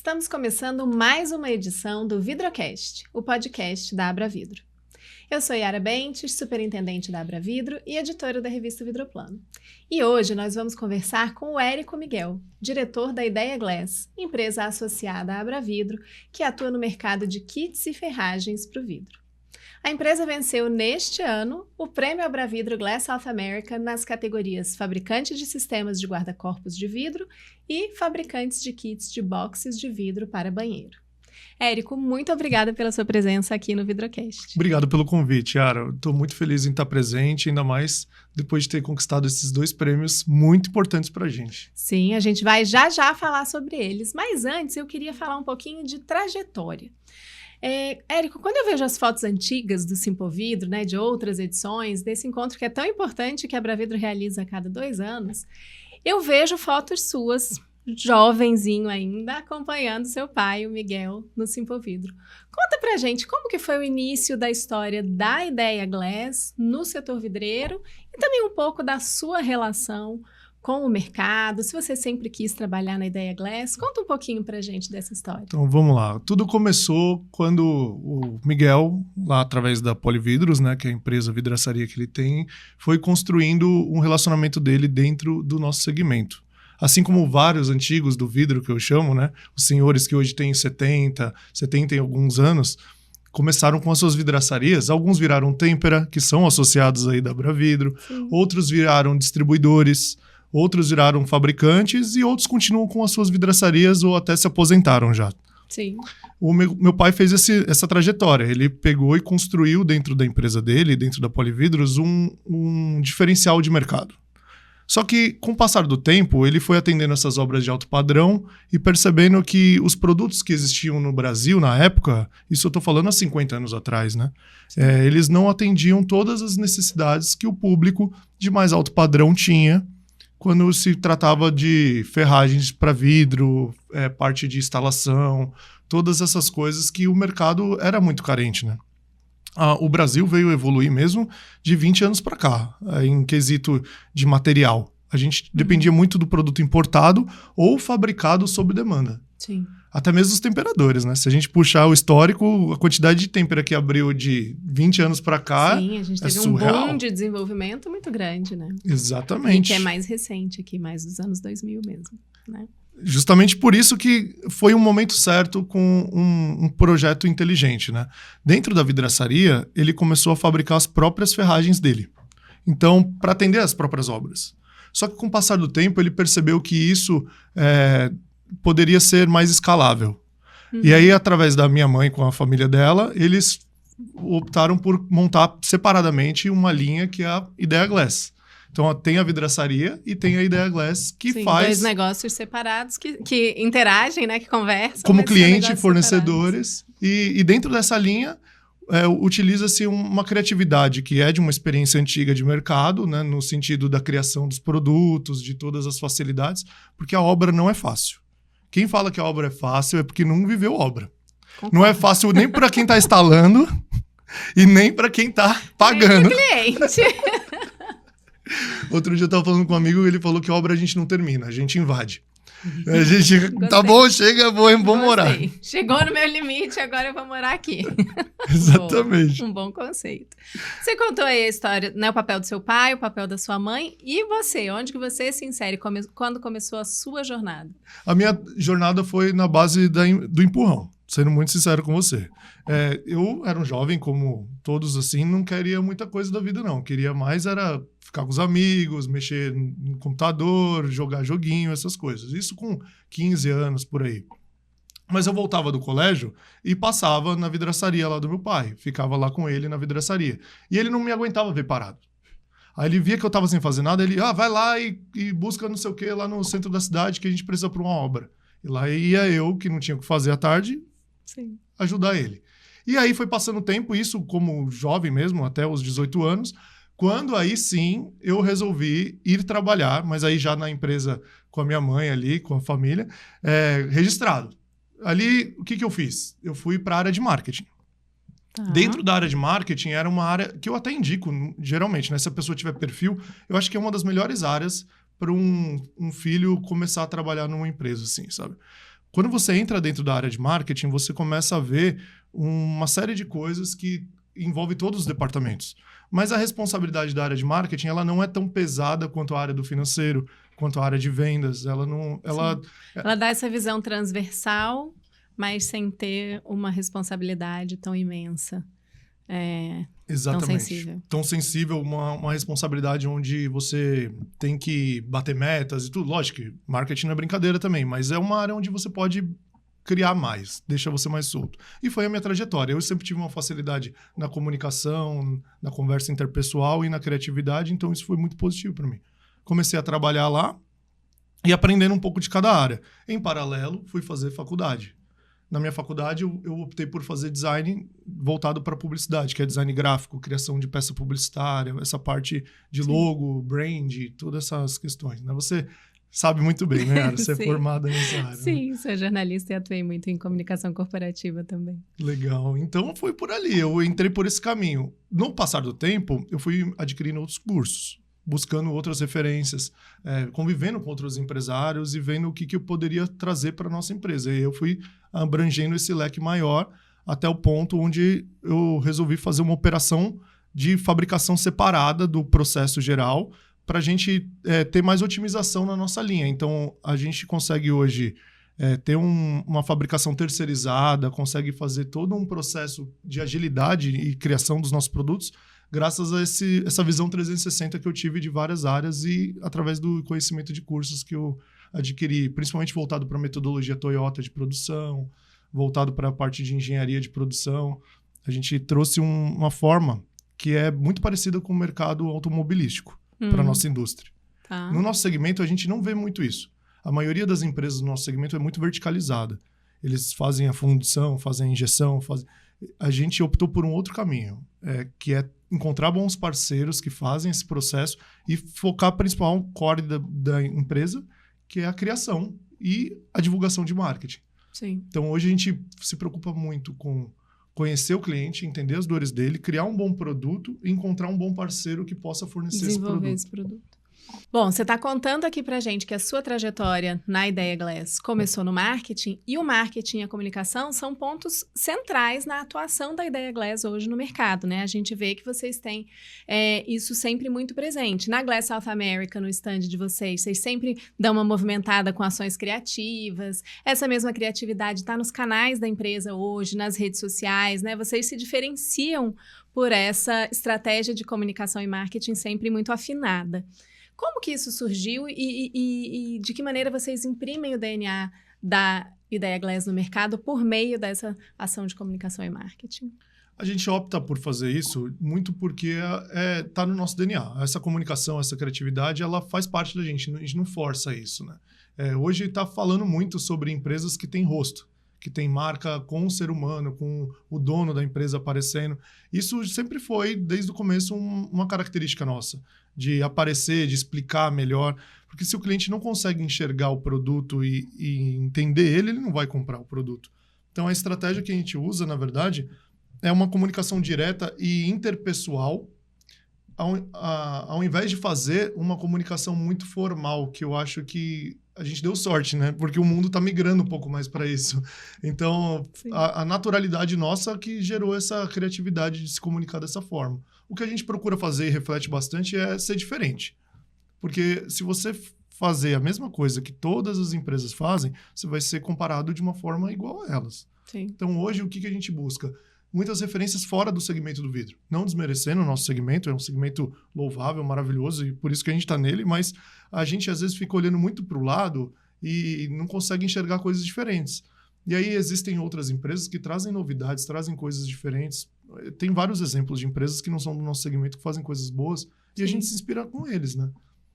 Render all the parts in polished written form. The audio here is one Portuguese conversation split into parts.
Estamos começando mais uma edição do Vidrocast, o podcast da Abra Vidro. Eu sou Yara Bentes, superintendente da Abra Vidro e editora da revista Vidroplano. E hoje nós vamos conversar com o Érico Miguel, diretor da Ideia Glass, empresa associada à Abra Vidro, que atua no mercado de kits e ferragens para o vidro. A empresa venceu neste ano o Prêmio Abra Vidro Glass South America nas categorias Fabricante de Sistemas de Guarda-Corpos de Vidro e Fabricantes de Kits de Boxes de Vidro para Banheiro. Érico, muito obrigada pela sua presença aqui no Vidrocast. Obrigado pelo convite, Yara. Estou muito feliz em estar presente, ainda mais depois de ter conquistado esses dois prêmios muito importantes para a gente. Sim, a gente vai já falar sobre eles, mas antes eu queria falar um pouquinho de trajetória. Érico, quando eu vejo as fotos antigas do Simpovidro, né, de outras edições, desse encontro que é tão importante que a Abra Vidro realiza a cada 2 anos, eu vejo fotos suas, jovenzinho ainda, acompanhando seu pai, o Miguel, no Simpovidro. Conta pra gente como que foi o início da história da Ideia Glass no setor vidreiro e também um pouco da sua relação com o mercado, se você sempre quis trabalhar na Ideia Glass. Conta um pouquinho pra gente dessa história. Então, vamos lá. Tudo começou quando o Miguel, lá através da Polividros, né, que é a empresa vidraçaria que ele tem, foi construindo um relacionamento dele dentro do nosso segmento. Assim como vários antigos do vidro, que eu chamo, né, os senhores que hoje têm 70 e alguns anos, começaram com as suas vidraçarias. Alguns viraram Tempera, que são associados aí da Abra Vidro. Sim. Outros viraram distribuidores. Outros viraram fabricantes e outros continuam com as suas vidraçarias ou até se aposentaram já. Sim. O meu pai fez essa trajetória. Ele pegou e construiu dentro da empresa dele, dentro da Polividros, um diferencial de mercado. Só que, com o passar do tempo, ele foi atendendo essas obras de alto padrão e percebendo que os produtos que existiam no Brasil na época, isso eu estou falando há 50 anos atrás, né? Eles não atendiam todas as necessidades que o público de mais alto padrão tinha quando se tratava de ferragens para vidro, parte de instalação, todas essas coisas que o mercado era muito carente, né? O Brasil veio evoluir mesmo de 20 anos para cá, em quesito de material. A gente dependia muito do produto importado ou fabricado sob demanda. Sim. Até mesmo os temperadores, né? Se a gente puxar o histórico, a quantidade de têmpera que abriu de 20 anos para cá. Sim, a gente teve um boom de desenvolvimento muito grande, né? Exatamente. E que é mais recente aqui, mais dos anos 2000 mesmo, né? Justamente por isso que foi um momento certo com um projeto inteligente, né? Dentro da vidraçaria, ele começou a fabricar as próprias ferragens dele. Então, para atender as próprias obras. Só que com o passar do tempo, ele percebeu que isso poderia ser mais escalável. Uhum. E aí, através da minha mãe com a família dela, eles optaram por montar separadamente uma linha que é a Ideia Glass. Então, tem a vidraçaria e tem a Ideia Glass que faz... 2 negócios separados que interagem, né? Que conversam. Como cliente e fornecedores. E dentro dessa linha, utiliza-se uma criatividade que é de uma experiência antiga de mercado, né, no sentido da criação dos produtos, de todas as facilidades, porque a obra não é fácil. Quem fala que a obra é fácil é porque não viveu obra. Concordo. Não é fácil nem para quem está instalando e nem para quem está pagando. Nem pro cliente. Outro dia eu estava falando com um amigo e ele falou que a obra a gente não termina, a gente invade. A gente, tá bom, chega, vou morar. Chegou no meu limite, agora eu vou morar aqui. Exatamente. Um bom conceito. Você contou aí a história, né, o papel do seu pai, o papel da sua mãe, e você, onde que você se insere quando começou a sua jornada? A minha jornada foi na base do empurrão, sendo muito sincero com você. Eu era um jovem, como todos assim, não queria muita coisa da vida não, queria mais era ficar com os amigos, mexer no computador, jogar joguinho, essas coisas. Isso com 15 anos, por aí. Mas eu voltava do colégio e passava na vidraçaria lá do meu pai. Ficava lá com ele na vidraçaria. E ele não me aguentava ver parado. Aí ele via que eu estava sem fazer nada, ele, vai lá e busca não sei o que lá no centro da cidade que a gente precisa para uma obra. E lá ia eu, que não tinha o que fazer à tarde, Sim. ajudar ele. E aí foi passando o tempo, isso como jovem mesmo, até os 18 anos, quando aí sim eu resolvi ir trabalhar, mas aí já na empresa com a minha mãe ali, com a família, registrado. Ali, o que eu fiz? Eu fui para a área de marketing. Dentro da área de marketing, era uma área que eu até indico, geralmente, né? Se a pessoa tiver perfil, eu acho que é uma das melhores áreas para um filho começar a trabalhar numa empresa, assim, sabe? Quando você entra dentro da área de marketing, você começa a ver uma série de coisas que envolve todos os departamentos. Mas a responsabilidade da área de marketing, ela não é tão pesada quanto a área do financeiro, quanto a área de vendas. Ela dá essa visão transversal, mas sem ter uma responsabilidade tão imensa. Exatamente. Tão sensível. Tão sensível, uma responsabilidade onde você tem que bater metas e tudo. Lógico que marketing não é brincadeira também, mas é uma área onde você pode criar mais, deixa você mais solto. E foi a minha trajetória. Eu sempre tive uma facilidade na comunicação, na conversa interpessoal e na criatividade, então isso foi muito positivo para mim. Comecei a trabalhar lá e aprendendo um pouco de cada área. Em paralelo, fui fazer faculdade. Na minha faculdade, eu optei por fazer design voltado para publicidade, que é design gráfico, criação de peça publicitária, essa parte de logo, brand, todas essas questões, né? Você sabe muito bem, né, Yara? Você é formada nessa área. Sim, sou jornalista e atuei muito em comunicação corporativa também. Legal. Então, foi por ali. Eu entrei por esse caminho. No passar do tempo, eu fui adquirindo outros cursos, buscando outras referências, convivendo com outros empresários e vendo o que eu poderia trazer para a nossa empresa. E eu fui abrangendo esse leque maior até o ponto onde eu resolvi fazer uma operação de fabricação separada do processo geral para a gente ter mais otimização na nossa linha. Então, a gente consegue hoje ter uma fabricação terceirizada, consegue fazer todo um processo de agilidade e criação dos nossos produtos, graças a essa visão 360 que eu tive de várias áreas e através do conhecimento de cursos que eu adquiri, principalmente voltado para a metodologia Toyota de produção, voltado para a parte de engenharia de produção. A gente trouxe uma forma que é muito parecida com o mercado automobilístico para a nossa indústria. Tá. No nosso segmento, a gente não vê muito isso. A maioria das empresas do nosso segmento é muito verticalizada. Eles fazem a fundição, fazem a injeção, A gente optou por um outro caminho, que é encontrar bons parceiros que fazem esse processo e focar principal core da empresa, que é a criação e a divulgação de marketing. Sim. Então, hoje a gente se preocupa muito com conhecer o cliente, entender as dores dele, criar um bom produto e encontrar um bom parceiro que possa fornecer Desenvolver esse produto. Bom, você está contando aqui pra gente que a sua trajetória na Ideia Glass começou no marketing e o marketing e a comunicação são pontos centrais na atuação da Ideia Glass hoje no mercado, né? A gente vê que vocês têm isso sempre muito presente. Na Glass South America, no stand de vocês sempre dão uma movimentada com ações criativas. Essa mesma criatividade está nos canais da empresa hoje, nas redes sociais, né? Vocês se diferenciam por essa estratégia de comunicação e marketing sempre muito afinada. Como que isso surgiu e de que maneira vocês imprimem o DNA da Ideia Glass no mercado por meio dessa ação de comunicação e marketing? A gente opta por fazer isso muito porque tá no nosso DNA. Essa comunicação, essa criatividade, ela faz parte da gente. A gente não força isso, né? Hoje está falando muito sobre empresas que têm rosto, que tem marca com o ser humano, com o dono da empresa aparecendo. Isso sempre foi, desde o começo, uma característica nossa, de aparecer, de explicar melhor. Porque se o cliente não consegue enxergar o produto e entender ele não vai comprar o produto. Então, a estratégia que a gente usa, na verdade, é uma comunicação direta e interpessoal, ao invés de fazer uma comunicação muito formal, que eu acho que a gente deu sorte, né? Porque o mundo está migrando um pouco mais para isso. Então, a naturalidade nossa que gerou essa criatividade de se comunicar dessa forma. O que a gente procura fazer e reflete bastante é ser diferente. Porque se você fazer a mesma coisa que todas as empresas fazem, você vai ser comparado de uma forma igual a elas. Sim. Então, hoje, o que a gente busca? Muitas referências fora do segmento do vidro. Não desmerecendo o nosso segmento, é um segmento louvável, maravilhoso, e por isso que a gente está nele, mas a gente às vezes fica olhando muito para o lado e não consegue enxergar coisas diferentes. E aí existem outras empresas que trazem novidades, trazem coisas diferentes. Tem vários exemplos de empresas que não são do nosso segmento que fazem coisas boas e a gente se inspira com eles, né?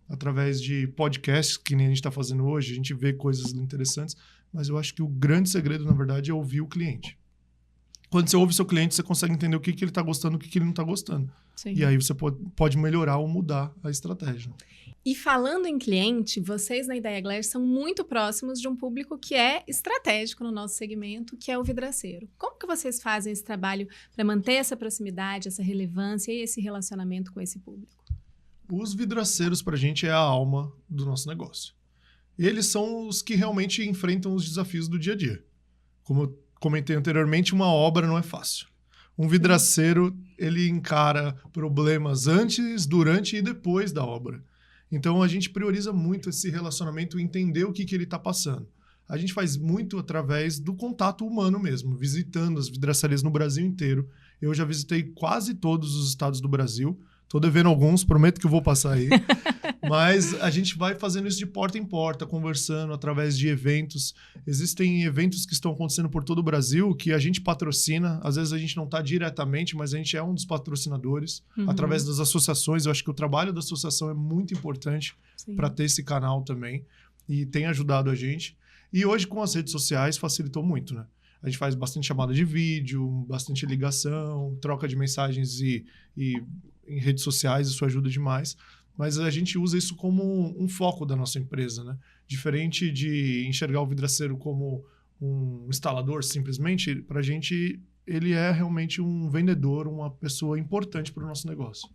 Através de podcasts, que nem a gente está fazendo hoje, a gente vê coisas interessantes, mas eu acho que o grande segredo, na verdade, é ouvir o cliente. Quando você ouve o seu cliente, você consegue entender o que ele está gostando e o que ele não está gostando. Sim. E aí você pode melhorar ou mudar a estratégia. E falando em cliente, vocês na Ideia Glass são muito próximos de um público que é estratégico no nosso segmento, que é o vidraceiro. Como que vocês fazem esse trabalho para manter essa proximidade, essa relevância e esse relacionamento com esse público? Os vidraceiros, para a gente, é a alma do nosso negócio. eles são os que realmente enfrentam os desafios do dia a dia. Como eu comentei anteriormente, uma obra não é fácil. Um vidraceiro, ele encara problemas antes, durante e depois da obra. Então, a gente prioriza muito esse relacionamento, entender o que ele está passando. A gente faz muito através do contato humano mesmo, visitando as vidraçarias no Brasil inteiro. Eu já visitei quase todos os estados do Brasil. Estou devendo alguns, prometo que eu vou passar aí. Mas a gente vai fazendo isso de porta em porta, conversando através de eventos. Existem eventos que estão acontecendo por todo o Brasil que a gente patrocina. Às vezes a gente não está diretamente, mas a gente é um dos patrocinadores. Através das associações. Eu acho que o trabalho da associação é muito importante para ter esse canal também. E tem ajudado a gente. E hoje, com as redes sociais, facilitou muito, né? A gente faz bastante chamada de vídeo, bastante ligação, troca de mensagens e em redes sociais, isso ajuda demais. Mas a gente usa isso como um foco da nossa empresa, né? Diferente de enxergar o vidraceiro como um instalador, simplesmente, para a gente, ele é realmente um vendedor, uma pessoa importante para o nosso negócio.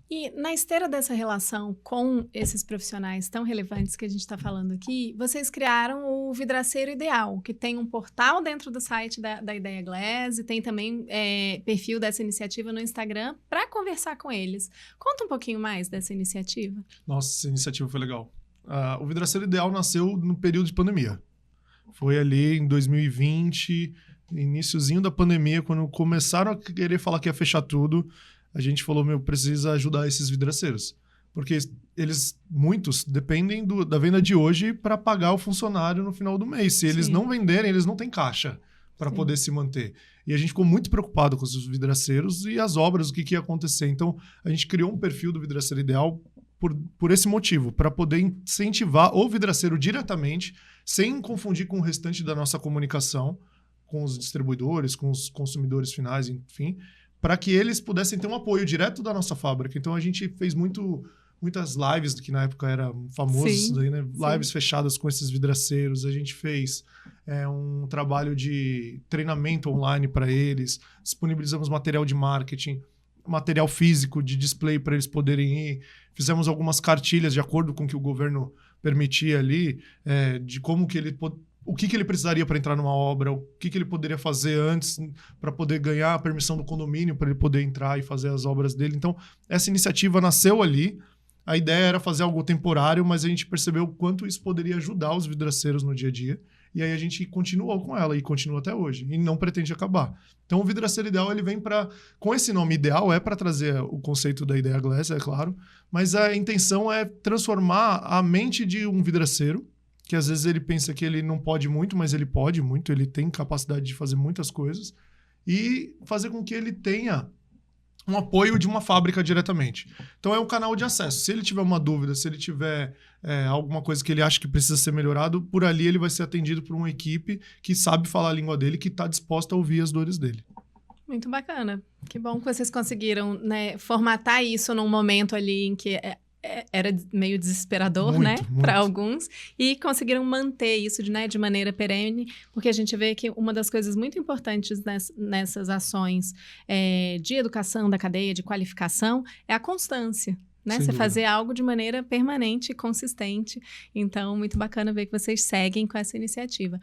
E na esteira dessa relação com esses profissionais tão relevantes que a gente está falando aqui, vocês criaram o Vidraceiro Ideal, que tem um portal dentro do site da Ideia Glass e tem também perfil dessa iniciativa no Instagram para conversar com eles. Conta um pouquinho mais dessa iniciativa. Nossa, essa iniciativa foi legal. O Vidraceiro Ideal nasceu no período de pandemia. Foi ali em 2020, iniciozinho da pandemia, quando começaram a querer falar que ia fechar tudo. A gente falou, precisa ajudar esses vidraceiros. Porque muitos dependem da venda de hoje para pagar o funcionário no final do mês. Se eles não venderem, eles não têm caixa para poder se manter. E a gente ficou muito preocupado com os vidraceiros e as obras, o que ia acontecer. Então, a gente criou um perfil do Vidraceiro Ideal por esse motivo, para poder incentivar o vidraceiro diretamente, sem confundir com o restante da nossa comunicação, com os distribuidores, com os consumidores finais, enfim, para que eles pudessem ter um apoio direto da nossa fábrica. Então, a gente fez muitas lives, que na época era famoso isso daí, né? Lives fechadas com esses vidraceiros. A gente fez um trabalho de treinamento online para eles, disponibilizamos material de marketing, material físico de display para eles poderem ir. Fizemos algumas cartilhas de acordo com o que o governo permitia ali, de como que o que ele precisaria para entrar numa obra, o que ele poderia fazer antes para poder ganhar a permissão do condomínio, para ele poder entrar e fazer as obras dele. Então, essa iniciativa nasceu ali. A ideia era fazer algo temporário, mas a gente percebeu o quanto isso poderia ajudar os vidraceiros no dia a dia. E aí a gente continuou com ela e continua até hoje. E não pretende acabar. Então, o Vidraceiro Ideal, ele vem com esse nome ideal, para trazer o conceito da Ideia Glass, é claro. Mas a intenção é transformar a mente de um vidraceiro, que às vezes ele pensa que ele não pode muito, mas ele pode muito, ele tem capacidade de fazer muitas coisas, e fazer com que ele tenha um apoio de uma fábrica diretamente. Então é um canal de acesso. Se ele tiver uma dúvida, se ele tiver alguma coisa que ele acha que precisa ser melhorado, por ali ele vai ser atendido por uma equipe que sabe falar a língua dele, que está disposta a ouvir as dores dele. Muito bacana. Que bom que vocês conseguiram, né, formatar isso num momento ali em que era meio desesperador, muito, né, muito. para alguns, e conseguiram manter isso de maneira perene, porque a gente vê que uma das coisas muito importantes nessas ações de educação da cadeia, de qualificação, é a constância. Né? Você fazer algo de maneira permanente e consistente. Então, muito bacana ver que vocês seguem com essa iniciativa.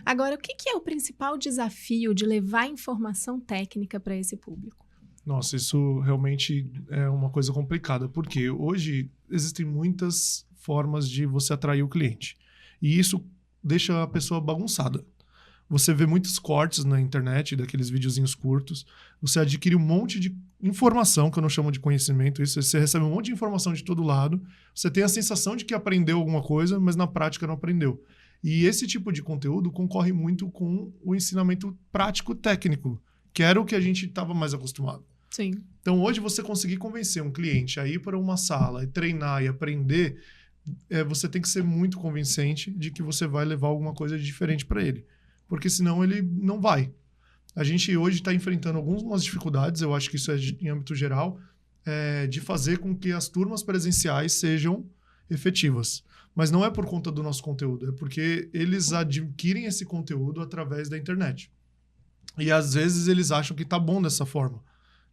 Agora, o que é o principal desafio de levar informação técnica para esse público? Nossa, isso realmente é uma coisa complicada, porque hoje existem muitas formas de você atrair o cliente. E isso deixa a pessoa bagunçada. Você vê muitos cortes na internet, daqueles videozinhos curtos. Você adquire um monte de informação, que eu não chamo de conhecimento. Isso, você recebe um monte de informação de todo lado. Você tem a sensação de que aprendeu alguma coisa, mas na prática não aprendeu. E esse tipo de conteúdo concorre muito com o ensinamento prático técnico, que era o que a gente estava mais acostumado. Sim. Então, hoje, você conseguir convencer um cliente a ir para uma sala e treinar e aprender, você tem que ser muito convincente de que você vai levar alguma coisa de diferente para ele. Porque senão ele não vai. A gente hoje está enfrentando algumas dificuldades, eu acho que isso é em âmbito geral, de fazer com que as turmas presenciais sejam efetivas. Mas não é por conta do nosso conteúdo, é porque eles adquirem esse conteúdo através da internet. E às vezes eles acham que está bom dessa forma.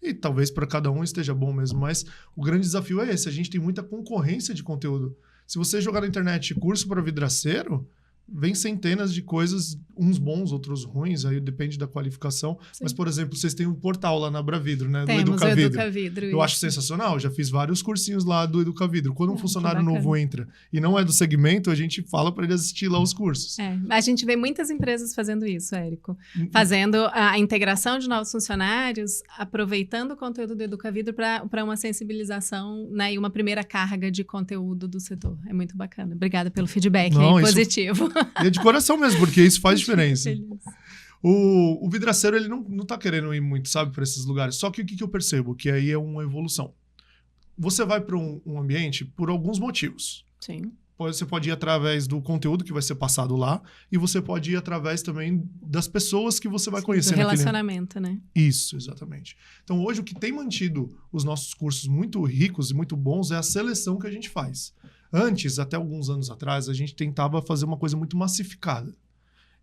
E talvez para cada um esteja bom mesmo, mas o grande desafio é esse. A gente tem muita concorrência de conteúdo. Se você jogar na internet curso para vidraceiro, vem centenas de coisas, uns bons, outros ruins, aí depende da qualificação. Sim. Mas, por exemplo, vocês têm um portal lá na Abravidro, né? Temos do Educavidro. o Educavidro. Eu acho sensacional, já fiz vários cursinhos lá do Educavidro. Quando um funcionário bacana. novo entra e não é do segmento, a gente fala para ele assistir lá os cursos. A gente vê muitas empresas fazendo isso, Érico. Fazendo a integração de novos funcionários, aproveitando o conteúdo do Educavidro para uma sensibilização, né, e uma primeira carga de conteúdo do setor. É muito bacana. Obrigada pelo feedback positivo. E é de coração mesmo, porque isso faz diferença. O vidraceiro, ele não tá querendo ir muito, sabe, para esses lugares. Só que o que eu percebo? Que aí é uma evolução. Você vai para um ambiente por alguns motivos. Sim. Você pode ir através do conteúdo que vai ser passado lá e você pode ir através também das pessoas que você vai conhecer. Do relacionamento, né? Isso, exatamente. Então, hoje, o que tem mantido os nossos cursos muito ricos e muito bons é a seleção que a gente faz. Antes, até alguns anos atrás, a gente tentava fazer uma coisa muito massificada.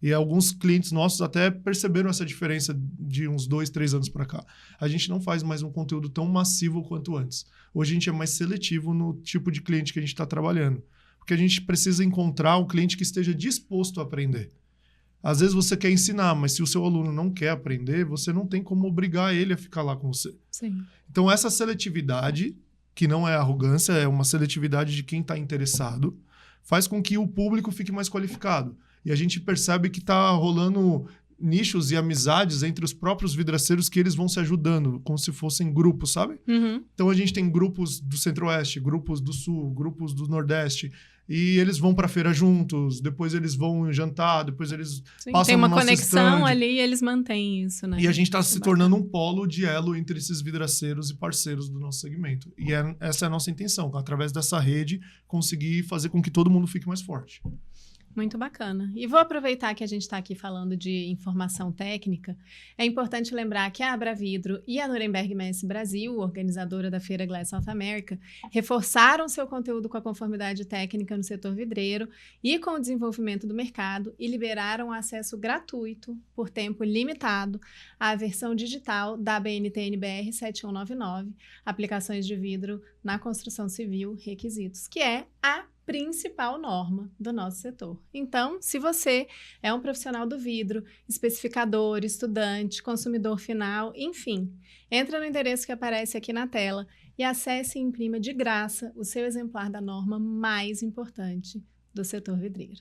E alguns clientes nossos até perceberam essa diferença de uns 2, 3 anos para cá. A gente não faz mais um conteúdo tão massivo quanto antes. Hoje a gente é mais seletivo no tipo de cliente que a gente está trabalhando. Porque a gente precisa encontrar um cliente que esteja disposto a aprender. Às vezes você quer ensinar, mas se o seu aluno não quer aprender, você não tem como obrigar ele a ficar lá com você. Sim. Então essa seletividade, que não é arrogância, é uma seletividade de quem está interessado, faz com que o público fique mais qualificado. E a gente percebe que está rolando nichos e amizades entre os próprios vidraceiros que eles vão se ajudando, como se fossem grupos, sabe? Uhum. Então a gente tem grupos do Centro-Oeste, grupos do Sul, grupos do Nordeste, e eles vão para a feira juntos, depois eles vão jantar, depois eles passam tem uma no nosso conexão stand, ali e eles mantêm isso, né? E a gente está se tornando um polo de elo entre esses vidraceiros e parceiros do nosso segmento. E essa é a nossa intenção, através dessa rede, conseguir fazer com que todo mundo fique mais forte. Muito bacana. E vou aproveitar que a gente está aqui falando de informação técnica. É importante lembrar que a Abravidro e a Nuremberg Messe Brasil, organizadora da Feira Glass South America, reforçaram seu conteúdo com a conformidade técnica no setor vidreiro e com o desenvolvimento do mercado e liberaram acesso gratuito, por tempo limitado, à versão digital da BNT-NBR 7199, Aplicações de Vidro na Construção Civil, Requisitos, que é a principal norma do nosso setor. Então, se você é um profissional do vidro, especificador, estudante, consumidor final, enfim, entra no endereço que aparece aqui na tela e acesse e imprima de graça o seu exemplar da norma mais importante do setor vidreiro.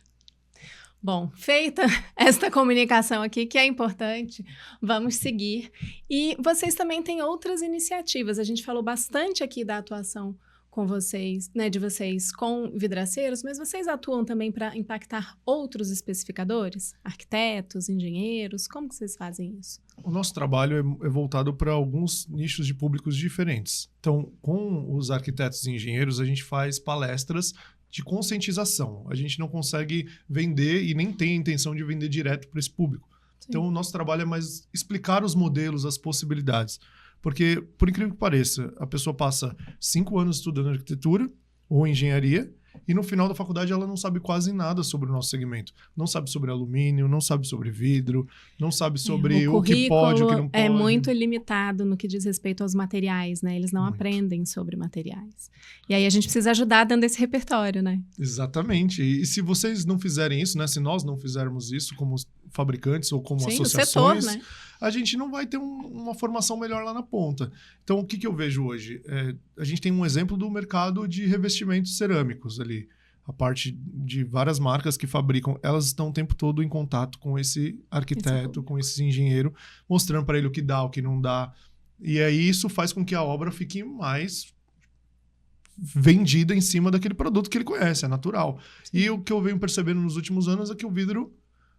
Bom, feita esta comunicação aqui, que é importante, vamos seguir. E vocês também têm outras iniciativas. A gente falou bastante aqui da atuação com vocês, né, de vocês com vidraceiros, mas vocês atuam também para impactar outros especificadores? Arquitetos, engenheiros? Como que vocês fazem isso? O nosso trabalho é voltado para alguns nichos de públicos diferentes. Então, com os arquitetos e engenheiros, a gente faz palestras de conscientização. A gente não consegue vender e nem tem a intenção de vender direto para esse público. Sim. Então, o nosso trabalho é mais explicar os modelos, as possibilidades. Porque, por incrível que pareça, a pessoa passa 5 anos estudando arquitetura ou engenharia e no final da faculdade ela não sabe quase nada sobre o nosso segmento. Não sabe sobre alumínio, não sabe sobre vidro, não sabe sobre o que pode, o que não pode. É muito limitado no que diz respeito aos materiais, né? Eles não aprendem sobre materiais. E aí a gente precisa ajudar dando esse repertório, né? Exatamente. E se vocês não fizerem isso, né? Se nós não fizermos isso como fabricantes ou como associações, o setor, né? A gente não vai ter uma formação melhor lá na ponta. Então, o que eu vejo hoje? A gente tem um exemplo do mercado de revestimentos cerâmicos ali. A parte de várias marcas que fabricam, elas estão o tempo todo em contato com esse arquiteto, com esse engenheiro, mostrando para ele o que dá, o que não dá. E aí isso faz com que a obra fique mais vendida em cima daquele produto que ele conhece, é natural. Sim. E o que eu venho percebendo nos últimos anos é que o vidro,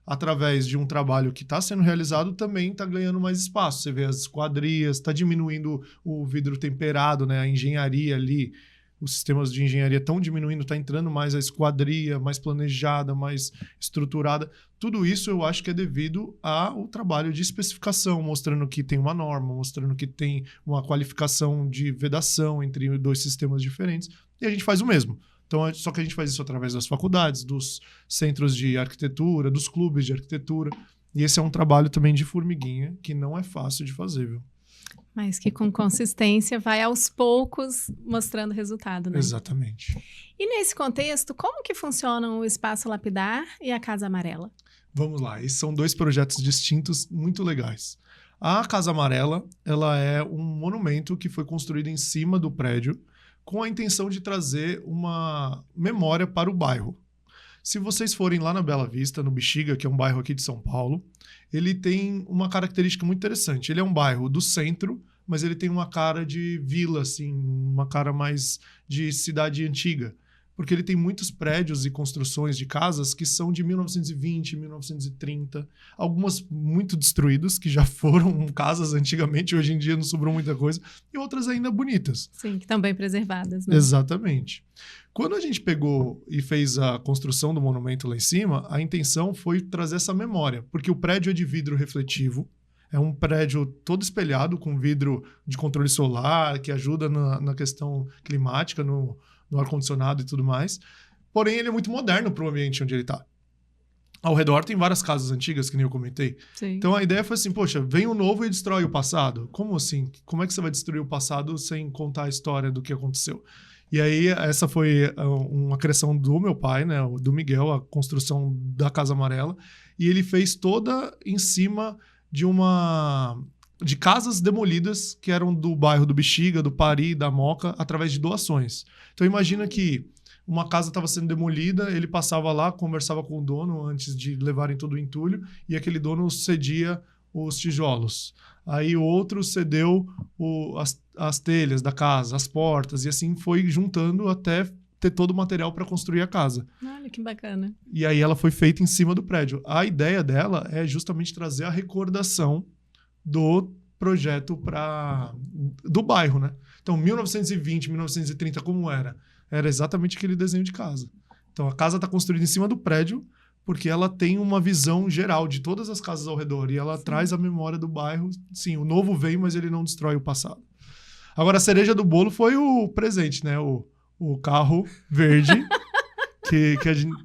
através de um trabalho que está sendo realizado, também está ganhando mais espaço. Você vê as esquadrias, está diminuindo o vidro temperado, né? A engenharia ali, os sistemas de engenharia estão diminuindo, está entrando mais a esquadria, mais planejada, mais estruturada. Tudo isso eu acho que é devido ao trabalho de especificação, mostrando que tem uma norma, mostrando que tem uma qualificação de vedação entre 2 sistemas diferentes, e a gente faz o mesmo. Então, só que a gente faz isso através das faculdades, dos centros de arquitetura, dos clubes de arquitetura. E esse é um trabalho também de formiguinha, que não é fácil de fazer, viu? Mas que com consistência vai aos poucos mostrando resultado, né? Exatamente. E nesse contexto, como que funcionam o Espaço Lapidar e a Casa Amarela? Vamos lá, esses são 2 projetos distintos muito legais. A Casa Amarela, ela é um monumento que foi construído em cima do prédio com a intenção de trazer uma memória para o bairro. Se vocês forem lá na Bela Vista, no Bexiga, que é um bairro aqui de São Paulo, ele tem uma característica muito interessante. Ele é um bairro do centro, mas ele tem uma cara de vila, assim, uma cara mais de cidade antiga. Porque ele tem muitos prédios e construções de casas que são de 1920, 1930, algumas muito destruídas, que já foram casas antigamente, hoje em dia não sobrou muita coisa, e outras ainda bonitas. Sim, que estão bem preservadas, né? Exatamente. Quando a gente pegou e fez a construção do monumento lá em cima, a intenção foi trazer essa memória, porque o prédio é de vidro refletivo, é um prédio todo espelhado, com vidro de controle solar, que ajuda na questão climática, no ar-condicionado e tudo mais. Porém, ele é muito moderno para o ambiente onde ele está. Ao redor tem várias casas antigas, que nem eu comentei. Sim. Então a ideia foi assim, poxa, vem o novo e destrói o passado. Como assim? Como é que você vai destruir o passado sem contar a história do que aconteceu? E aí essa foi uma criação do meu pai, né, do Miguel, a construção da Casa Amarela. E ele fez toda em cima de casas demolidas que eram do bairro do Bexiga, do Pari, da Moca, através de doações. Então imagina que uma casa estava sendo demolida, ele passava lá, conversava com o dono antes de levarem todo o entulho, e aquele dono cedia os tijolos. Aí o outro cedeu as telhas da casa, as portas, e assim foi juntando até ter todo o material para construir a casa. Olha que bacana. E aí ela foi feita em cima do prédio. A ideia dela é justamente trazer a recordação do projeto do bairro, né? Então, 1920, 1930, como era? Era exatamente aquele desenho de casa. Então, a casa está construída em cima do prédio porque ela tem uma visão geral de todas as casas ao redor e ela traz a memória do bairro. Sim, o novo vem, mas ele não destrói o passado. Agora, a cereja do bolo foi o presente, né? O carro verde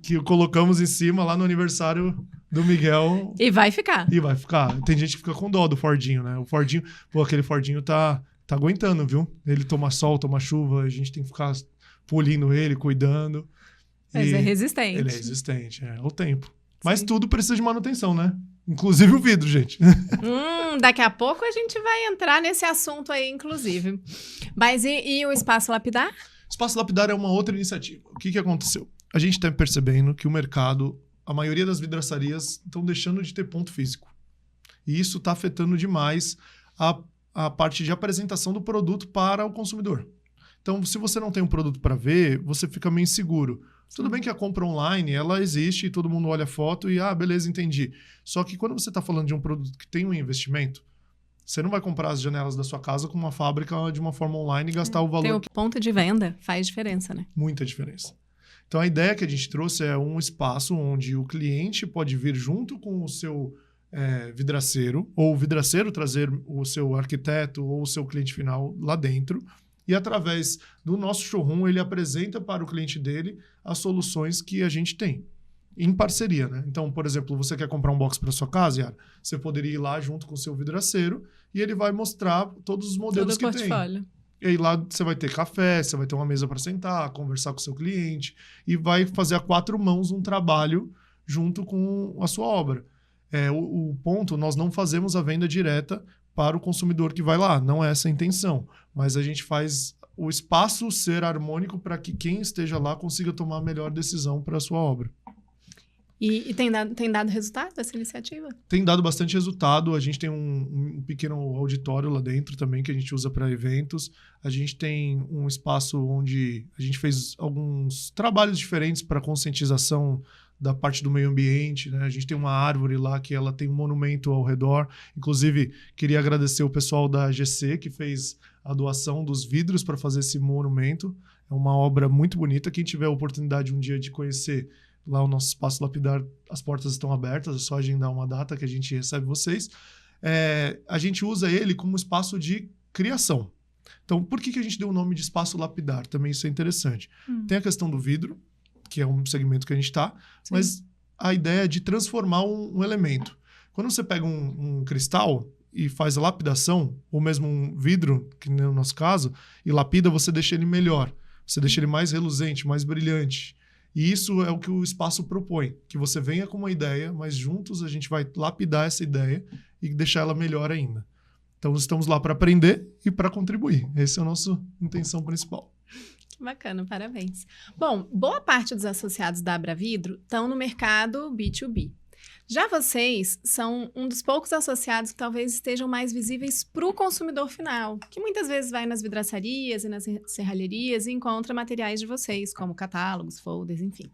que colocamos em cima lá no aniversário do Miguel. E vai ficar. E vai ficar. Tem gente que fica com dó do Fordinho, né? O Fordinho, aquele Fordinho tá aguentando, viu? Ele toma sol, toma chuva, a gente tem que ficar polindo ele, cuidando. Mas é resistente. Ele é resistente, é o tempo. Mas tudo precisa de manutenção, né? Inclusive o vidro, gente. Daqui a pouco a gente vai entrar nesse assunto aí, inclusive. Mas e o Espaço Lapidar? O Espaço Lapidar é uma outra iniciativa. O que aconteceu? A gente está percebendo que o mercado, a maioria das vidraçarias estão deixando de ter ponto físico. E isso está afetando demais a parte de apresentação do produto para o consumidor. Então, se você não tem um produto para ver, você fica meio inseguro. Tudo bem que a compra online, ela existe e todo mundo olha a foto e, beleza, entendi. Só que quando você está falando de um produto que tem um investimento, você não vai comprar as janelas da sua casa com uma fábrica de uma forma online e gastar o valor. Tem o ponto de venda, faz diferença, né? Muita diferença. Então, a ideia que a gente trouxe é um espaço onde o cliente pode vir junto com o seu vidraceiro, ou o vidraceiro trazer o seu arquiteto ou o seu cliente final lá dentro, e através do nosso showroom ele apresenta para o cliente dele as soluções que a gente tem, em parceria, né? Então, por exemplo, você quer comprar um box para sua casa, Yara? Você poderia ir lá junto com o seu vidraceiro e ele vai mostrar todos os modelos que tem. E aí lá você vai ter café, você vai ter uma mesa para sentar, conversar com o seu cliente e vai fazer a 4 mãos um trabalho junto com a sua obra. O ponto, nós não fazemos a venda direta para o consumidor que vai lá, não é essa a intenção, mas a gente faz o espaço ser harmônico para que quem esteja lá consiga tomar a melhor decisão para a sua obra. E tem dado resultado essa iniciativa? Tem dado bastante resultado. A gente tem um pequeno auditório lá dentro também que a gente usa para eventos. A gente tem um espaço onde a gente fez alguns trabalhos diferentes para conscientização da parte do meio ambiente, né? A gente tem uma árvore lá que ela tem um monumento ao redor. Inclusive, queria agradecer o pessoal da GC que fez a doação dos vidros para fazer esse monumento. É uma obra muito bonita. Quem tiver a oportunidade um dia de conhecer lá o nosso Espaço Lapidar, as portas estão abertas, é só agendar uma data que a gente recebe vocês. A gente usa ele como espaço de criação. Então, por que a gente deu o nome de Espaço Lapidar? Também isso é interessante. Tem a questão do vidro, que é um segmento que a gente está, mas a ideia é de transformar um elemento. Quando você pega um cristal, e faz a lapidação, ou mesmo um vidro, que no nosso caso, e lapida, você deixa ele melhor. Você deixa ele mais reluzente, mais brilhante. E isso é o que o espaço propõe, que você venha com uma ideia, mas juntos a gente vai lapidar essa ideia e deixar ela melhor ainda. Então, estamos lá para aprender e para contribuir. Essa é a nossa intenção principal. Que bacana, parabéns. Bom, boa parte dos associados da Abravidro estão no mercado B2B. Já vocês são um dos poucos associados que talvez estejam mais visíveis para o consumidor final, que muitas vezes vai nas vidraçarias e nas serralherias e encontra materiais de vocês, como catálogos, folders, enfim.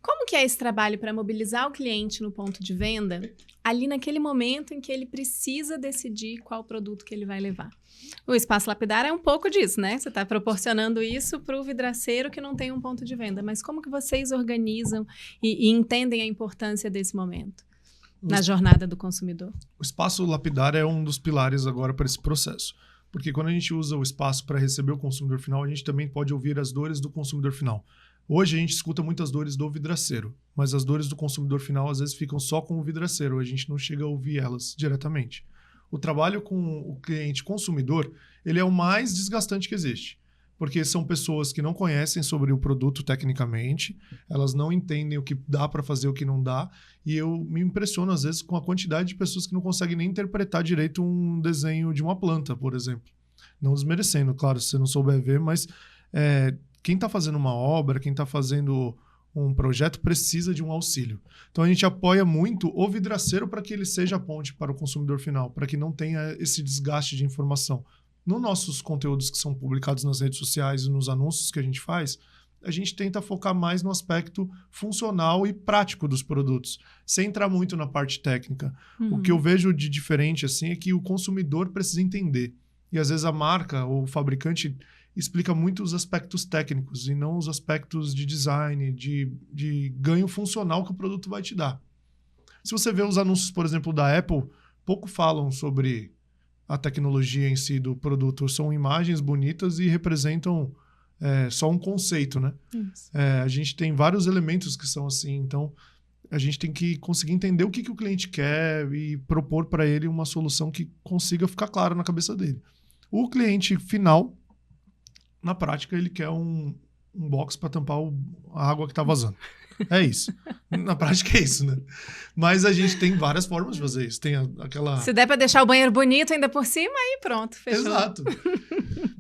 Como que é esse trabalho para mobilizar o cliente no ponto de venda, ali naquele momento em que ele precisa decidir qual produto que ele vai levar? O Espaço Lapidar é um pouco disso, né? Você está proporcionando isso para o vidraceiro que não tem um ponto de venda. Mas como que vocês organizam e entendem a importância desse momento na jornada do consumidor? O Espaço Lapidar é um dos pilares agora para esse processo. Porque quando a gente usa o espaço para receber o consumidor final, a gente também pode ouvir as dores do consumidor final. Hoje a gente escuta muitas dores do vidraceiro, mas as dores do consumidor final às vezes ficam só com o vidraceiro, a gente não chega a ouvir elas diretamente. O trabalho com o cliente consumidor, ele é o mais desgastante que existe, porque são pessoas que não conhecem sobre o produto tecnicamente, elas não entendem o que dá para fazer, o que não dá, e eu me impressiono às vezes com a quantidade de pessoas que não conseguem nem interpretar direito um desenho de uma planta, por exemplo. Não desmerecendo, claro, se você não souber ver, mas quem está fazendo uma obra, quem está fazendo um projeto precisa de um auxílio. Então a gente apoia muito o vidraceiro para que ele seja a ponte para o consumidor final, para que não tenha esse desgaste de informação. Nos nossos conteúdos que são publicados nas redes sociais e nos anúncios que a gente faz, a gente tenta focar mais no aspecto funcional e prático dos produtos, sem entrar muito na parte técnica. O que eu vejo de diferente assim, é que o consumidor precisa entender. E às vezes a marca ou o fabricante explica muito os aspectos técnicos e não os aspectos de design, de ganho funcional que o produto vai te dar. Se você vê os anúncios, por exemplo, da Apple, pouco falam sobre a tecnologia em si do produto. São imagens bonitas e representam só um conceito, né? A gente tem vários elementos que são assim, então a gente tem que conseguir entender o que o cliente quer e propor para ele uma solução que consiga ficar clara na cabeça dele. O cliente final, na prática, ele quer um box para tampar a água que está vazando. É isso. Na prática é isso, né? Mas a gente tem várias formas de fazer isso. Tem aquela... Se der para deixar o banheiro bonito ainda por cima, aí pronto, fechou. Exato.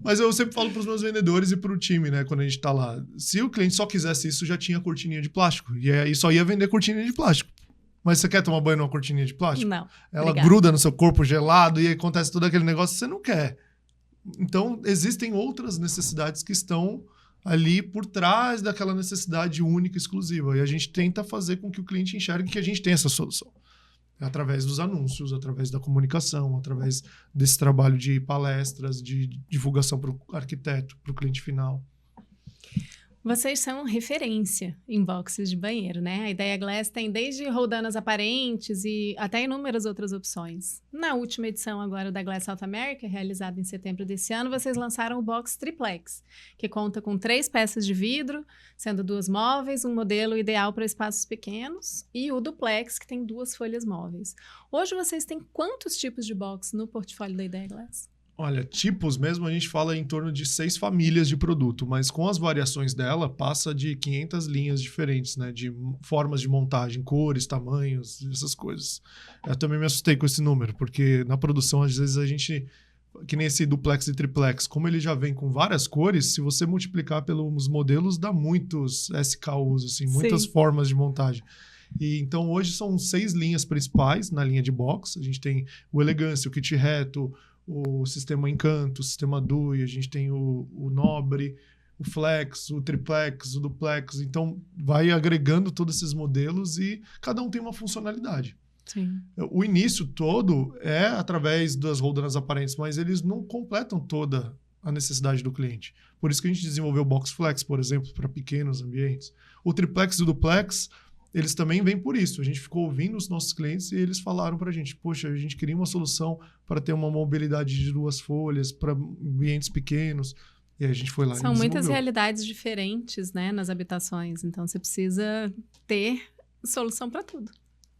Mas eu sempre falo para os meus vendedores e para o time, né? Quando a gente está lá. Se o cliente só quisesse isso, já tinha cortininha de plástico. E aí só ia vender cortininha de plástico. Mas você quer tomar banho numa cortininha de plástico? Não. Ela Obrigada. gruda no seu corpo gelado e acontece todo aquele negócio que você não quer. Então, existem outras necessidades que estão ali por trás daquela necessidade única, exclusiva. E a gente tenta fazer com que o cliente enxergue que a gente tem essa solução. Através dos anúncios, através da comunicação, através desse trabalho de palestras, de divulgação para o arquiteto, para o cliente final. Vocês são referência em boxes de banheiro, né? A Ideia Glass tem desde roldanas aparentes e até inúmeras outras opções. Na última edição agora da Glass South America, realizada em setembro desse ano, vocês lançaram o box Triplex, que conta com 3 peças de vidro, sendo 2 móveis, um modelo ideal para espaços pequenos, e o Duplex, que tem 2 folhas móveis. Hoje vocês têm quantos tipos de box no portfólio da Ideia Glass? Olha, tipos mesmo, a gente fala em torno de 6 famílias de produto, mas com as variações dela, passa de 500 linhas diferentes, né? De formas de montagem, cores, tamanhos, essas coisas. Eu também me assustei com esse número, porque na produção, às vezes, a gente... Que nem esse duplex e triplex, como ele já vem com várias cores, se você multiplicar pelos modelos, dá muitos SKUs, assim, muitas formas de montagem. E então, hoje são 6 linhas principais na linha de box. A gente tem o Elegância, o Kit Reto, o sistema Encanto, o sistema DUI, a gente tem o Nobre, o Flex, o Triplex, o Duplex. Então, vai agregando todos esses modelos e cada um tem uma funcionalidade. Sim. O início todo é através das roldanas aparentes, mas eles não completam toda a necessidade do cliente. Por isso que a gente desenvolveu o Box Flex, por exemplo, para pequenos ambientes. O Triplex e o Duplex, eles também vêm por isso. A gente ficou ouvindo os nossos clientes e eles falaram para a gente, poxa, a gente queria uma solução para ter uma mobilidade de 2 folhas para ambientes pequenos. E aí a gente foi lá e São muitas desenvolveu. realidades diferentes, né, nas habitações. Então, você precisa ter solução para tudo.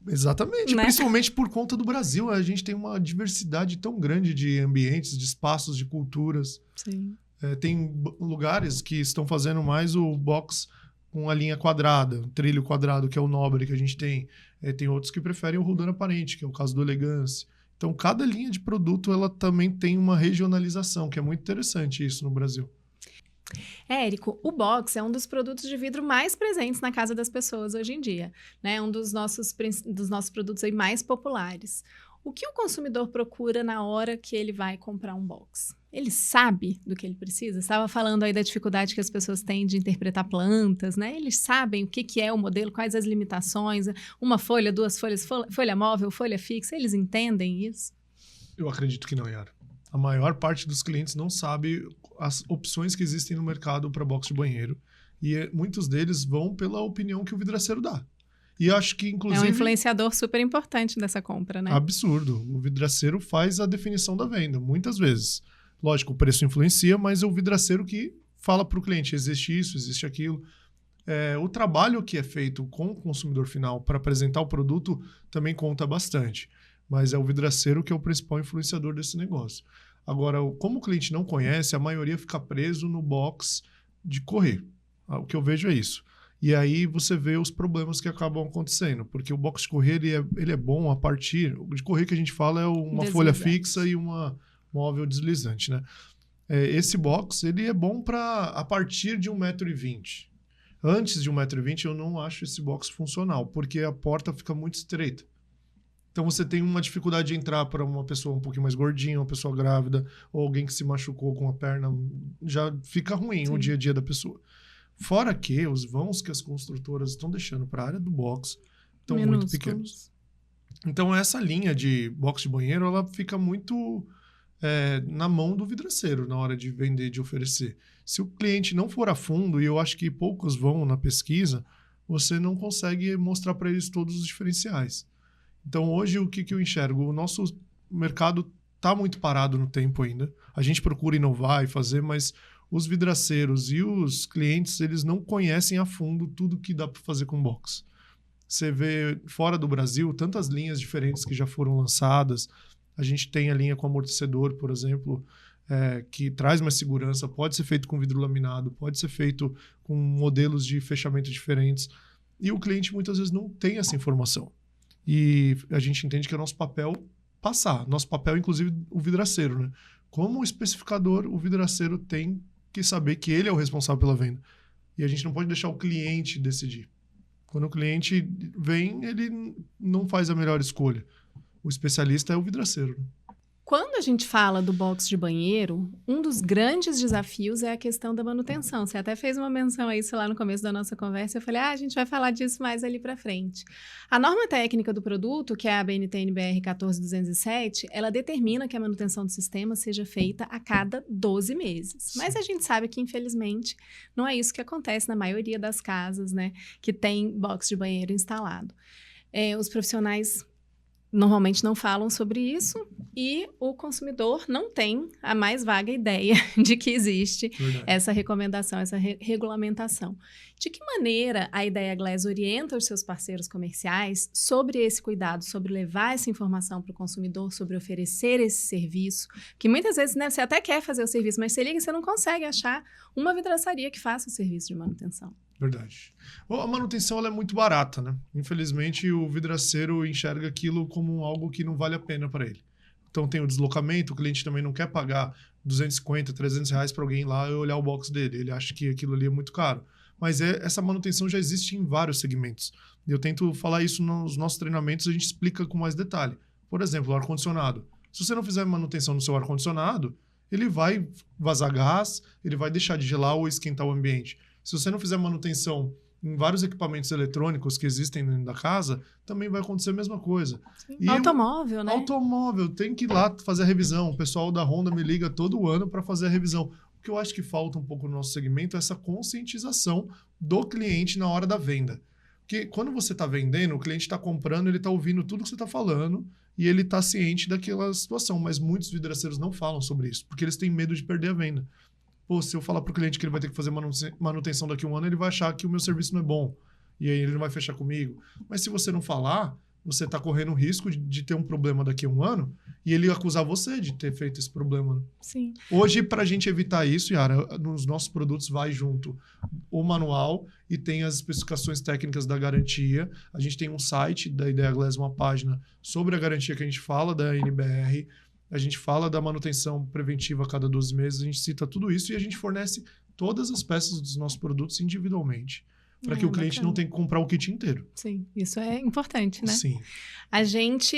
Exatamente, né? Principalmente por conta do Brasil. A gente tem uma diversidade tão grande de ambientes, de espaços, de culturas. Sim. Tem lugares que estão fazendo mais o box com a linha quadrada, o trilho quadrado, que é o nobre que a gente tem. Tem outros que preferem o rodando aparente, que é o caso do Elegance. Então, cada linha de produto ela também tem uma regionalização, que é muito interessante isso no Brasil. Érico, o box é um dos produtos de vidro mais presentes na casa das pessoas hoje em dia, né? Um dos nossos produtos aí mais populares. O que o consumidor procura na hora que ele vai comprar um box? Ele sabe do que ele precisa? Estava falando aí da dificuldade que as pessoas têm de interpretar plantas, né? Eles sabem o que é o modelo, quais as limitações, uma folha, duas folhas, folha móvel, folha fixa, eles entendem isso? Eu acredito que não, Yara. A maior parte dos clientes não sabe as opções que existem no mercado para box de banheiro. E muitos deles vão pela opinião que o vidraceiro dá. E acho que, inclusive... É um influenciador super importante dessa compra, né? Absurdo. O vidraceiro faz a definição da venda, muitas vezes. Lógico, o preço influencia, mas é o vidraceiro que fala para o cliente, existe isso, existe aquilo. O trabalho que é feito com o consumidor final para apresentar o produto também conta bastante. Mas é o vidraceiro que é o principal influenciador desse negócio. Agora, como o cliente não conhece, a maioria fica preso no box de correr. O que eu vejo é isso. E aí você vê os problemas que acabam acontecendo, porque o box de correr ele é bom a partir... O de correr que a gente fala é uma folha fixa e uma móvel deslizante, né? Esse box ele é bom a partir de 1,20 m. Antes de 1,20 m eu não acho esse box funcional, porque a porta fica muito estreita. Então você tem uma dificuldade de entrar para uma pessoa um pouquinho mais gordinha, uma pessoa grávida, ou alguém que se machucou com a perna, já fica ruim o dia a dia da pessoa. Fora que os vãos que as construtoras estão deixando para a área do box estão muito pequenos. Então essa linha de box de banheiro ela fica muito na mão do vidraceiro na hora de vender, de oferecer. Se o cliente não for a fundo, e eu acho que poucos vão na pesquisa, você não consegue mostrar para eles todos os diferenciais. Então hoje o que eu enxergo? O nosso mercado está muito parado no tempo ainda. A gente procura inovar e fazer, mas os vidraceiros e os clientes, eles não conhecem a fundo tudo que dá para fazer com box. Você vê fora do Brasil tantas linhas diferentes que já foram lançadas. A gente tem a linha com amortecedor, por exemplo, que traz mais segurança. Pode ser feito com vidro laminado, pode ser feito com modelos de fechamento diferentes. E o cliente muitas vezes não tem essa informação. E a gente entende que é nosso papel passar. Nosso papel, inclusive, o vidraceiro, né? Como especificador, o vidraceiro tem que saber que ele é o responsável pela venda. E a gente não pode deixar o cliente decidir. Quando o cliente vem, ele não faz a melhor escolha. O especialista é o vidraceiro. Quando a gente fala do box de banheiro, um dos grandes desafios é a questão da manutenção. Você até fez uma menção a isso lá no começo da nossa conversa. Eu falei, a gente vai falar disso mais ali para frente. A norma técnica do produto, que é a BNT-NBR 14207, ela determina que a manutenção do sistema seja feita a cada 12 meses. Sim. Mas a gente sabe que, infelizmente, não é isso que acontece na maioria das casas, né, que tem box de banheiro instalado. Os profissionais normalmente não falam sobre isso e o consumidor não tem a mais vaga ideia de que existe essa recomendação, essa regulamentação. De que maneira a Ideia Glass orienta os seus parceiros comerciais sobre esse cuidado, sobre levar essa informação para o consumidor, sobre oferecer esse serviço? Que muitas vezes, né, você até quer fazer o serviço, mas você liga e você não consegue achar uma vidraçaria que faça o serviço de manutenção. Verdade. A manutenção ela é muito barata, né? Infelizmente, o vidraceiro enxerga aquilo como algo que não vale a pena para ele. Então, tem o deslocamento, o cliente também não quer pagar 250, 300 reais para alguém ir lá e olhar o box dele. Ele acha que aquilo ali é muito caro. Mas essa manutenção já existe em vários segmentos. Eu tento falar isso nos nossos treinamentos, a gente explica com mais detalhe. Por exemplo, o ar-condicionado. Se você não fizer manutenção no seu ar-condicionado, ele vai vazar gás, ele vai deixar de gelar ou esquentar o ambiente. Se você não fizer manutenção em vários equipamentos eletrônicos que existem dentro da casa, também vai acontecer a mesma coisa. E automóvel, né? Automóvel, tem que ir lá fazer a revisão. O pessoal da Honda me liga todo ano para fazer a revisão. O que eu acho que falta um pouco no nosso segmento é essa conscientização do cliente na hora da venda. Porque quando você está vendendo, o cliente está comprando, ele está ouvindo tudo que você está falando e ele está ciente daquela situação. Mas muitos vidraceiros não falam sobre isso, porque eles têm medo de perder a venda. Pô, se eu falar para o cliente que ele vai ter que fazer manutenção daqui a um ano, ele vai achar que o meu serviço não é bom. E aí ele não vai fechar comigo. Mas se você não falar, você está correndo o risco de ter um problema daqui a um ano e ele acusar você de ter feito esse problema. Né? Sim. Hoje, para a gente evitar isso, Yara, nos nossos produtos vai junto o manual e tem as especificações técnicas da garantia. A gente tem um site da Ideia Glass, uma página sobre a garantia que a gente fala da NBR, a gente fala da manutenção preventiva a cada 12 meses, a gente cita tudo isso e a gente fornece todas as peças dos nossos produtos individualmente, para que o cliente não tenha que comprar o kit inteiro. Sim, isso é importante, né? Sim. A gente,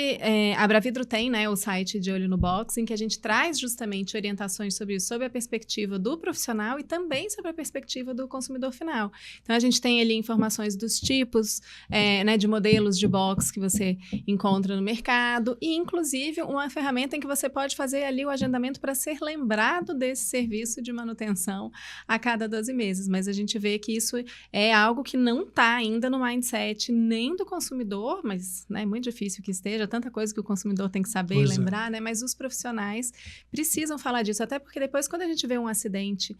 a Abravidro tem, né, o site De Olho no Box, em que a gente traz justamente orientações sobre isso, sobre a perspectiva do profissional e também sobre a perspectiva do consumidor final. Então, a gente tem ali informações dos tipos, né, de modelos de box que você encontra no mercado e, inclusive, uma ferramenta em que você pode fazer ali o agendamento para ser lembrado desse serviço de manutenção a cada 12 meses. Mas a gente vê que isso é algo que não está ainda no mindset nem do consumidor, mas é muito difícil que esteja, tanta coisa que o consumidor tem que saber e lembrar, né? Mas os profissionais precisam falar disso, até porque depois, quando a gente vê um acidente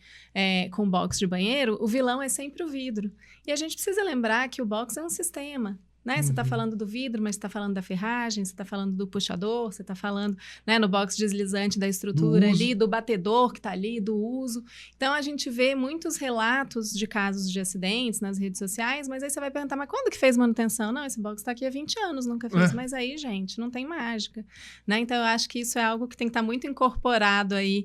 com box de banheiro, o vilão é sempre o vidro. E a gente precisa lembrar que o box é um sistema. Né? Você está falando do vidro, mas você está falando da ferragem, você está falando do puxador, você está falando, né, no box deslizante da estrutura ali, do batedor que está ali, do uso. Então, a gente vê muitos relatos de casos de acidentes nas redes sociais, mas aí você vai perguntar, mas quando que fez manutenção? Não, esse box está aqui há 20 anos, nunca fez. Mas aí, gente, não tem mágica. Né? Então, eu acho que isso é algo que tem que estar muito incorporado aí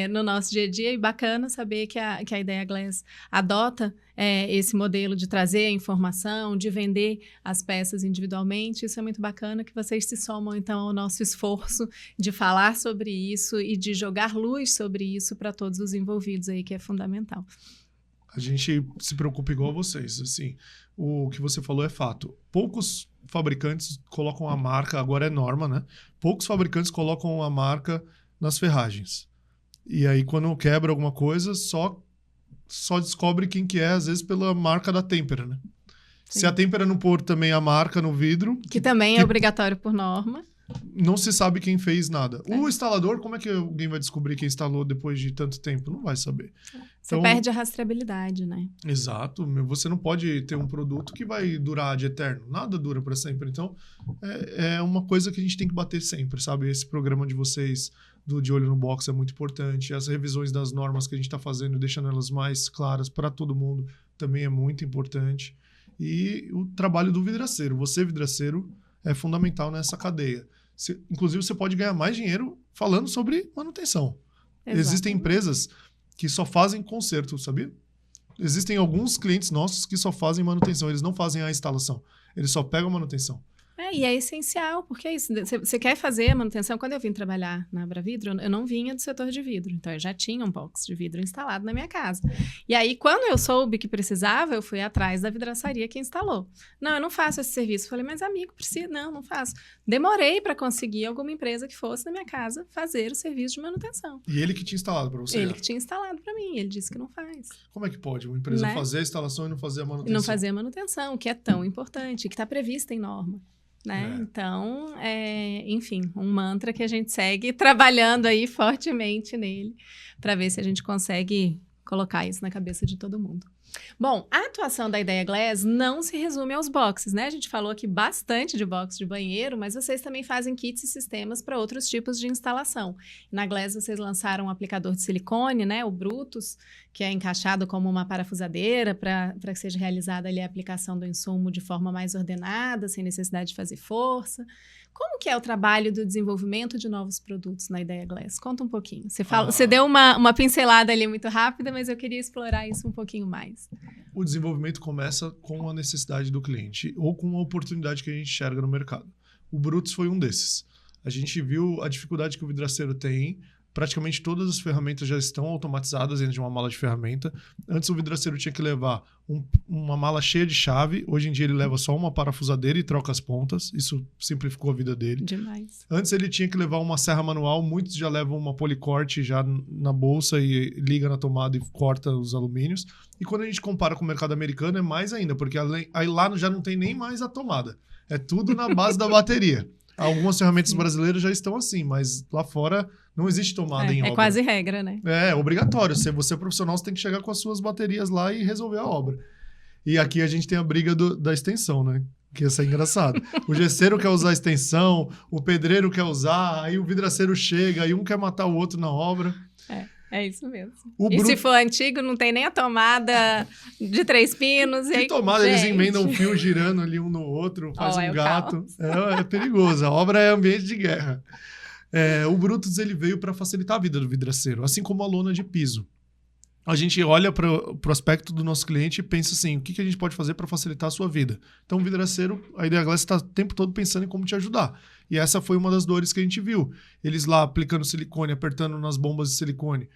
no nosso dia a dia e bacana saber que a Ideia Glass adota esse modelo de trazer a informação, de vender as peças individualmente. Isso é muito bacana que vocês se somam, então, ao nosso esforço de falar sobre isso e de jogar luz sobre isso para todos os envolvidos aí, que é fundamental. A gente se preocupa igual vocês, assim, o que você falou é fato. Poucos fabricantes colocam a marca, agora é norma, né? Poucos fabricantes colocam a marca nas ferragens. E aí, quando quebra alguma coisa, só descobre quem que é, às vezes, pela marca da têmpera, né? Sim. Se a têmpera não pôr também a marca no vidro... Que também é obrigatório por norma. Não se sabe quem fez nada. O instalador, como é que alguém vai descobrir quem instalou depois de tanto tempo? Não vai saber. Você perde a rastreabilidade, né? Exato. Você não pode ter um produto que vai durar de eterno. Nada dura para sempre. Então, é uma coisa que a gente tem que bater sempre, sabe? Esse programa de vocês... De Olho no Box é muito importante. As revisões das normas que a gente está fazendo, deixando elas mais claras para todo mundo, também é muito importante. E o trabalho do vidraceiro. Você, vidraceiro, é fundamental nessa cadeia. Inclusive, você pode ganhar mais dinheiro falando sobre manutenção. Exato. Existem empresas que só fazem conserto, sabia? Existem alguns clientes nossos que só fazem manutenção. Eles não fazem a instalação. Eles só pegam a manutenção. E é essencial, porque é isso. Você quer fazer a manutenção. Quando eu vim trabalhar na Abravidro, eu não vinha do setor de vidro. Então, eu já tinha um box de vidro instalado na minha casa. E aí, quando eu soube que precisava, eu fui atrás da vidraçaria que instalou. Não, eu não faço esse serviço. Falei, mas amigo, precisa? Não faço. Demorei para conseguir alguma empresa que fosse na minha casa fazer o serviço de manutenção. E ele que tinha instalado para você? Ele que tinha instalado para mim. Ele disse que não faz. Como é que pode uma empresa fazer a instalação e não fazer a manutenção? E não fazer a manutenção, que é tão importante, que está prevista em norma. Né? Então, enfim, um mantra que a gente segue trabalhando aí fortemente nele para ver se a gente consegue colocar isso na cabeça de todo mundo. Bom, a atuação da Ideia Glass não se resume aos boxes, né? A gente falou aqui bastante de box de banheiro, mas vocês também fazem kits e sistemas para outros tipos de instalação. Na Glass vocês lançaram um aplicador de silicone, né? O Brutus, que é encaixado como uma parafusadeira para que seja realizada ali a aplicação do insumo de forma mais ordenada, sem necessidade de fazer força. Como que é o trabalho do desenvolvimento de novos produtos na Ideia Glass? Conta um pouquinho. Você deu uma pincelada ali muito rápida, mas eu queria explorar isso um pouquinho mais. O desenvolvimento começa com a necessidade do cliente ou com a oportunidade que a gente enxerga no mercado. O Brutus foi um desses. A gente viu a dificuldade que o vidraceiro tem. Praticamente todas as ferramentas já estão automatizadas dentro de uma mala de ferramenta. Antes o vidraceiro tinha que levar uma mala cheia de chave. Hoje em dia ele leva só uma parafusadeira e troca as pontas. Isso simplificou a vida dele. Demais. Antes ele tinha que levar uma serra manual. Muitos já levam uma policorte já na bolsa e liga na tomada e corta os alumínios. E quando a gente compara com o mercado americano é mais ainda, porque aí lá já não tem nem mais a tomada. É tudo na base da bateria. Algumas ferramentas brasileiras já estão assim, mas lá fora não existe tomada em obra. É quase regra, né? É obrigatório. Se você é profissional, você tem que chegar com as suas baterias lá e resolver a obra. E aqui a gente tem a briga da extensão, né? Que isso é engraçado. O gesseiro quer usar a extensão, o pedreiro quer usar, aí o vidraceiro chega, aí um quer matar o outro na obra. É isso mesmo. Se for antigo, não tem nem a tomada de 3 pinos. Que tomada? Eles emendam um fio girando ali um no outro, faz um gato. É perigoso. A obra é ambiente de guerra. O Brutus ele veio para facilitar a vida do vidraceiro, assim como a lona de piso. A gente olha para o aspecto do nosso cliente e pensa assim, o que a gente pode fazer para facilitar a sua vida? Então, o vidraceiro, a Idea Glass está o tempo todo pensando em como te ajudar. E essa foi uma das dores que a gente viu. Eles lá aplicando silicone, apertando nas bombas de silicone.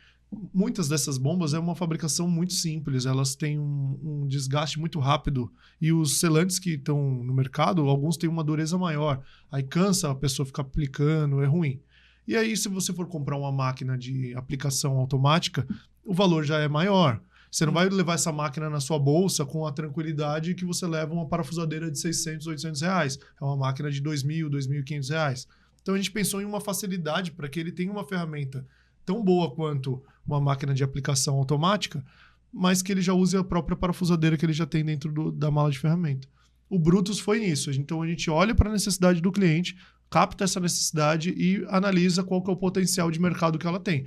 Muitas dessas bombas é uma fabricação muito simples, elas têm um desgaste muito rápido. E os selantes que estão no mercado, alguns têm uma dureza maior. Aí cansa a pessoa ficar aplicando, é ruim. E aí, se você for comprar uma máquina de aplicação automática, o valor já é maior. Você não vai levar essa máquina na sua bolsa com a tranquilidade que você leva uma parafusadeira de 600, 800 reais. É uma máquina de 2.000, 2.500 reais. Então, a gente pensou em uma facilidade para que ele tenha uma ferramenta tão boa quanto uma máquina de aplicação automática, mas que ele já use a própria parafusadeira que ele já tem dentro da mala de ferramenta. O Brutus foi nisso. Então, a gente olha para a necessidade do cliente, capta essa necessidade e analisa qual que é o potencial de mercado que ela tem.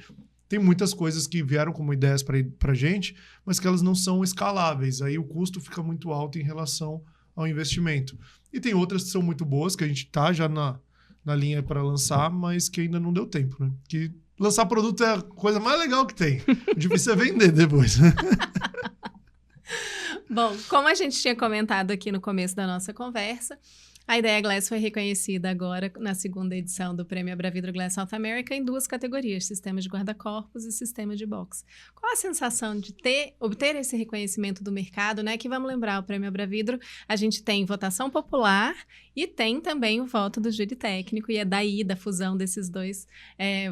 Tem muitas coisas que vieram como ideias para a gente, mas que elas não são escaláveis. Aí o custo fica muito alto em relação ao investimento. E tem outras que são muito boas, que a gente está já na linha para lançar, mas que ainda não deu tempo, né? Que lançar produto é a coisa mais legal que tem. O difícil é vender depois. Bom, como a gente tinha comentado aqui no começo da nossa conversa, a Idea Glass foi reconhecida agora na segunda edição do Prêmio Abravidro Glass South America em 2 categorias, sistema de guarda-corpos e sistema de box. Qual a sensação de obter esse reconhecimento do mercado, né? Que vamos lembrar, o Prêmio Abravidro, a gente tem votação popular e tem também o voto do júri técnico, e é daí, da fusão desses 2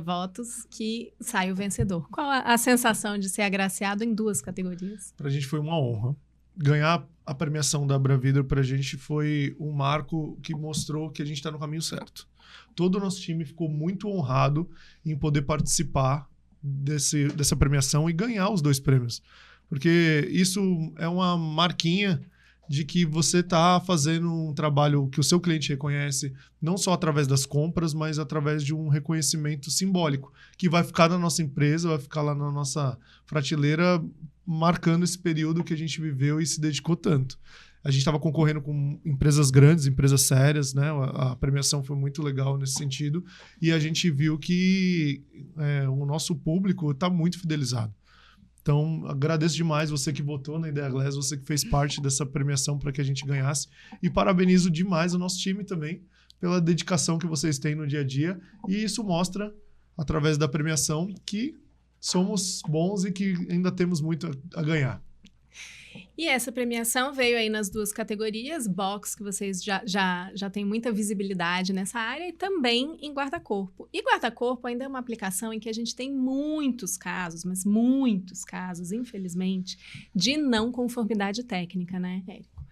votos, que sai o vencedor. Qual a sensação de ser agraciado em 2 categorias? Para a gente foi uma honra. Ganhar a premiação da Abravidro para a gente foi um marco que mostrou que a gente está no caminho certo. Todo o nosso time ficou muito honrado em poder participar dessa premiação e ganhar os 2 prêmios. Porque isso é uma marquinha de que você está fazendo um trabalho que o seu cliente reconhece, não só através das compras, mas através de um reconhecimento simbólico, que vai ficar na nossa empresa, vai ficar lá na nossa prateleira, marcando esse período que a gente viveu e se dedicou tanto. A gente estava concorrendo com empresas grandes, empresas sérias, né? A premiação foi muito legal nesse sentido, e a gente viu que o nosso público está muito fidelizado. Então, agradeço demais você que votou na Idea Glass, você que fez parte dessa premiação para que a gente ganhasse, e parabenizo demais o nosso time também pela dedicação que vocês têm no dia a dia, e isso mostra, através da premiação, que somos bons e que ainda temos muito a ganhar. E essa premiação veio aí nas 2 categorias, box, que vocês já têm muita visibilidade nessa área, e também em guarda-corpo. E guarda-corpo ainda é uma aplicação em que a gente tem muitos casos, mas muitos casos, infelizmente, de não conformidade técnica, né, Érico?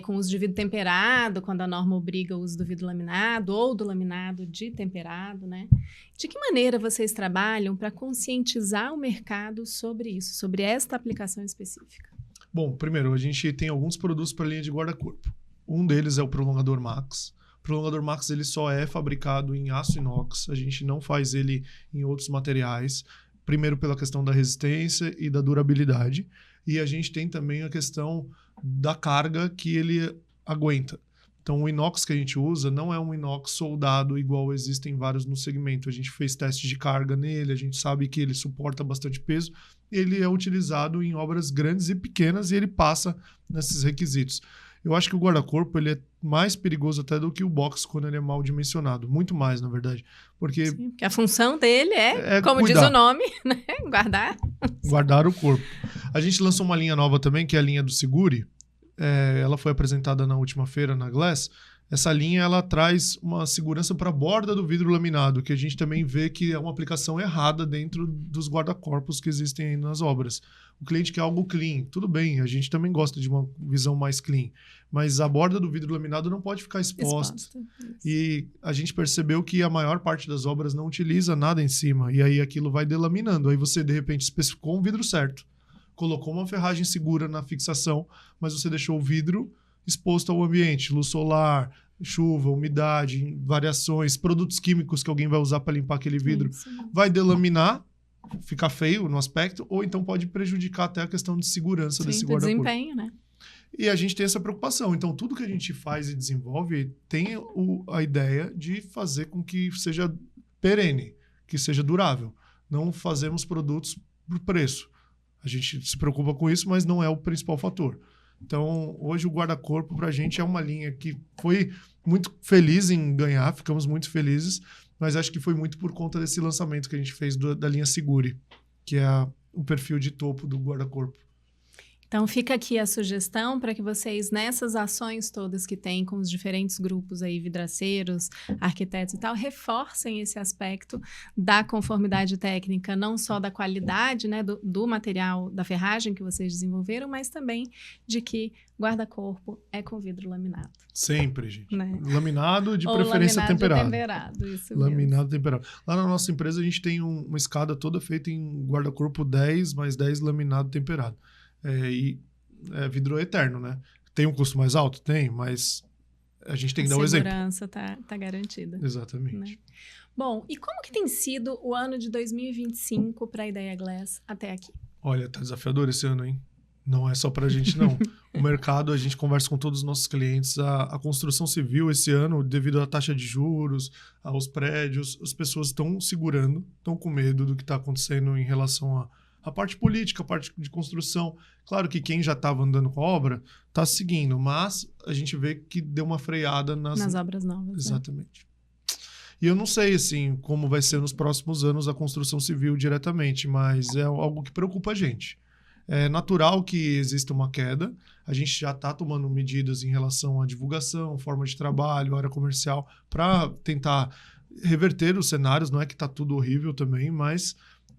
Com uso de vidro temperado, quando a norma obriga o uso do vidro laminado ou do laminado de temperado, né? De que maneira vocês trabalham para conscientizar o mercado sobre isso, sobre esta aplicação específica? Bom, primeiro, a gente tem alguns produtos para a linha de guarda-corpo. Um deles é o Prolongador Max. O Prolongador Max ele só é fabricado em aço inox, a gente não faz ele em outros materiais. Primeiro pela questão da resistência e da durabilidade. E a gente tem também a questão da carga que ele aguenta. Então, o inox que a gente usa não é um inox soldado igual existem vários no segmento. A gente fez testes de carga nele, a gente sabe que ele suporta bastante peso. Ele é utilizado em obras grandes e pequenas e ele passa nesses requisitos. Eu acho que o guarda-corpo ele é mais perigoso até do que o box quando ele é mal dimensionado. Muito mais, na verdade. Porque a função dele é como cuidar. Diz o nome, né? Guardar o corpo. A gente lançou uma linha nova também, que é a linha do Segure. Ela foi apresentada na última feira na Glass. Essa linha ela traz uma segurança para a borda do vidro laminado, que a gente também vê que é uma aplicação errada dentro dos guarda-corpos que existem aí nas obras. O cliente quer algo clean, tudo bem, a gente também gosta de uma visão mais clean, mas a borda do vidro laminado não pode ficar exposta. E a gente percebeu que a maior parte das obras não utiliza nada em cima, e aí aquilo vai delaminando. Aí você, de repente, especificou um vidro certo, colocou uma ferragem segura na fixação, mas você deixou o vidro exposto ao ambiente, luz solar, chuva, umidade, variações, produtos químicos que alguém vai usar para limpar aquele vidro, vai delaminar, ficar feio no aspecto, ou então pode prejudicar até a questão de segurança desse guarda-corpo. Desempenho, né? E a gente tem essa preocupação. Então, tudo que a gente faz e desenvolve tem a ideia de fazer com que seja perene, que seja durável. Não fazemos produtos por preço. A gente se preocupa com isso, mas não é o principal fator. Então, hoje o guarda-corpo para a gente é uma linha que foi muito feliz em ganhar, ficamos muito felizes, mas acho que foi muito por conta desse lançamento que a gente fez da linha Segure, que é o perfil de topo do guarda-corpo. Então, fica aqui a sugestão para que vocês, nessas ações todas que tem com os diferentes grupos aí, vidraceiros, arquitetos e tal, reforcem esse aspecto da conformidade técnica, não só da qualidade, né, do material, da ferragem que vocês desenvolveram, mas também de que guarda-corpo é com vidro laminado. Sempre, gente. Né? Laminado, de preferência temperado. Temperado, isso laminado mesmo. temperado. Lá na nossa empresa, a gente tem uma escada toda feita em guarda-corpo 10 mais 10 laminado temperado. E é vidro eterno, né? Tem um custo mais alto? Tem, mas a gente tem que dar o exemplo. A segurança tá garantida. Exatamente. Né? Bom, e como que tem sido o ano de 2025 para a Ideia Glass até aqui? Olha, tá desafiador esse ano, hein? Não é só pra gente, não. O mercado, a gente conversa com todos os nossos clientes. A construção civil esse ano, devido à taxa de juros, aos prédios, as pessoas estão segurando, estão com medo do que está acontecendo em relação a parte política, a parte de construção. Claro que quem já estava andando com a obra está seguindo, mas a gente vê que deu uma freada nas obras novas. Exatamente. Né? E eu não sei, assim, como vai ser nos próximos anos a construção civil diretamente, mas é algo que preocupa a gente. É natural que exista uma queda, a gente já está tomando medidas em relação à divulgação, forma de trabalho, área comercial, para tentar reverter os cenários. Não é que está tudo horrível também, mas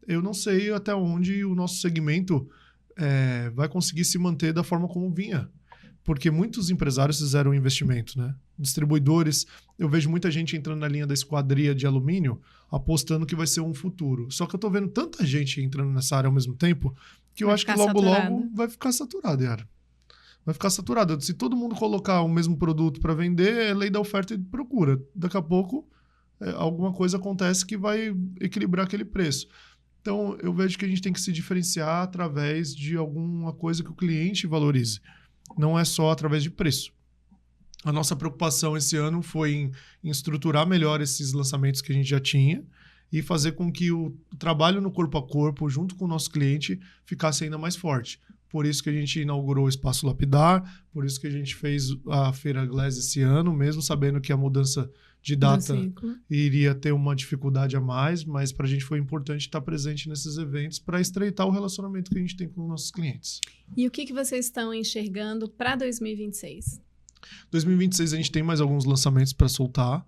eu não sei até onde o nosso segmento vai conseguir se manter da forma como vinha. Porque muitos empresários fizeram investimento, né? Distribuidores, eu vejo muita gente entrando na linha da esquadria de alumínio, apostando que vai ser um futuro. Só que eu tô vendo tanta gente entrando nessa área ao mesmo tempo, que eu acho que logo vai ficar saturado, Yara. Vai ficar saturado. Se todo mundo colocar o mesmo produto para vender, é lei da oferta e procura. Daqui a pouco, alguma coisa acontece que vai equilibrar aquele preço. Então, eu vejo que a gente tem que se diferenciar através de alguma coisa que o cliente valorize. Não é só através de preço. A nossa preocupação esse ano foi em estruturar melhor esses lançamentos que a gente já tinha e fazer com que o trabalho no corpo a corpo, junto com o nosso cliente, ficasse ainda mais forte. Por isso que a gente inaugurou o Espaço Lapidar, por isso que a gente fez a Feira Glass esse ano, mesmo sabendo que a mudança de data iria ter uma dificuldade a mais, mas para a gente foi importante estar presente nesses eventos para estreitar o relacionamento que a gente tem com os nossos clientes. E o que vocês estão enxergando para 2026? 2026 a gente tem mais alguns lançamentos para soltar,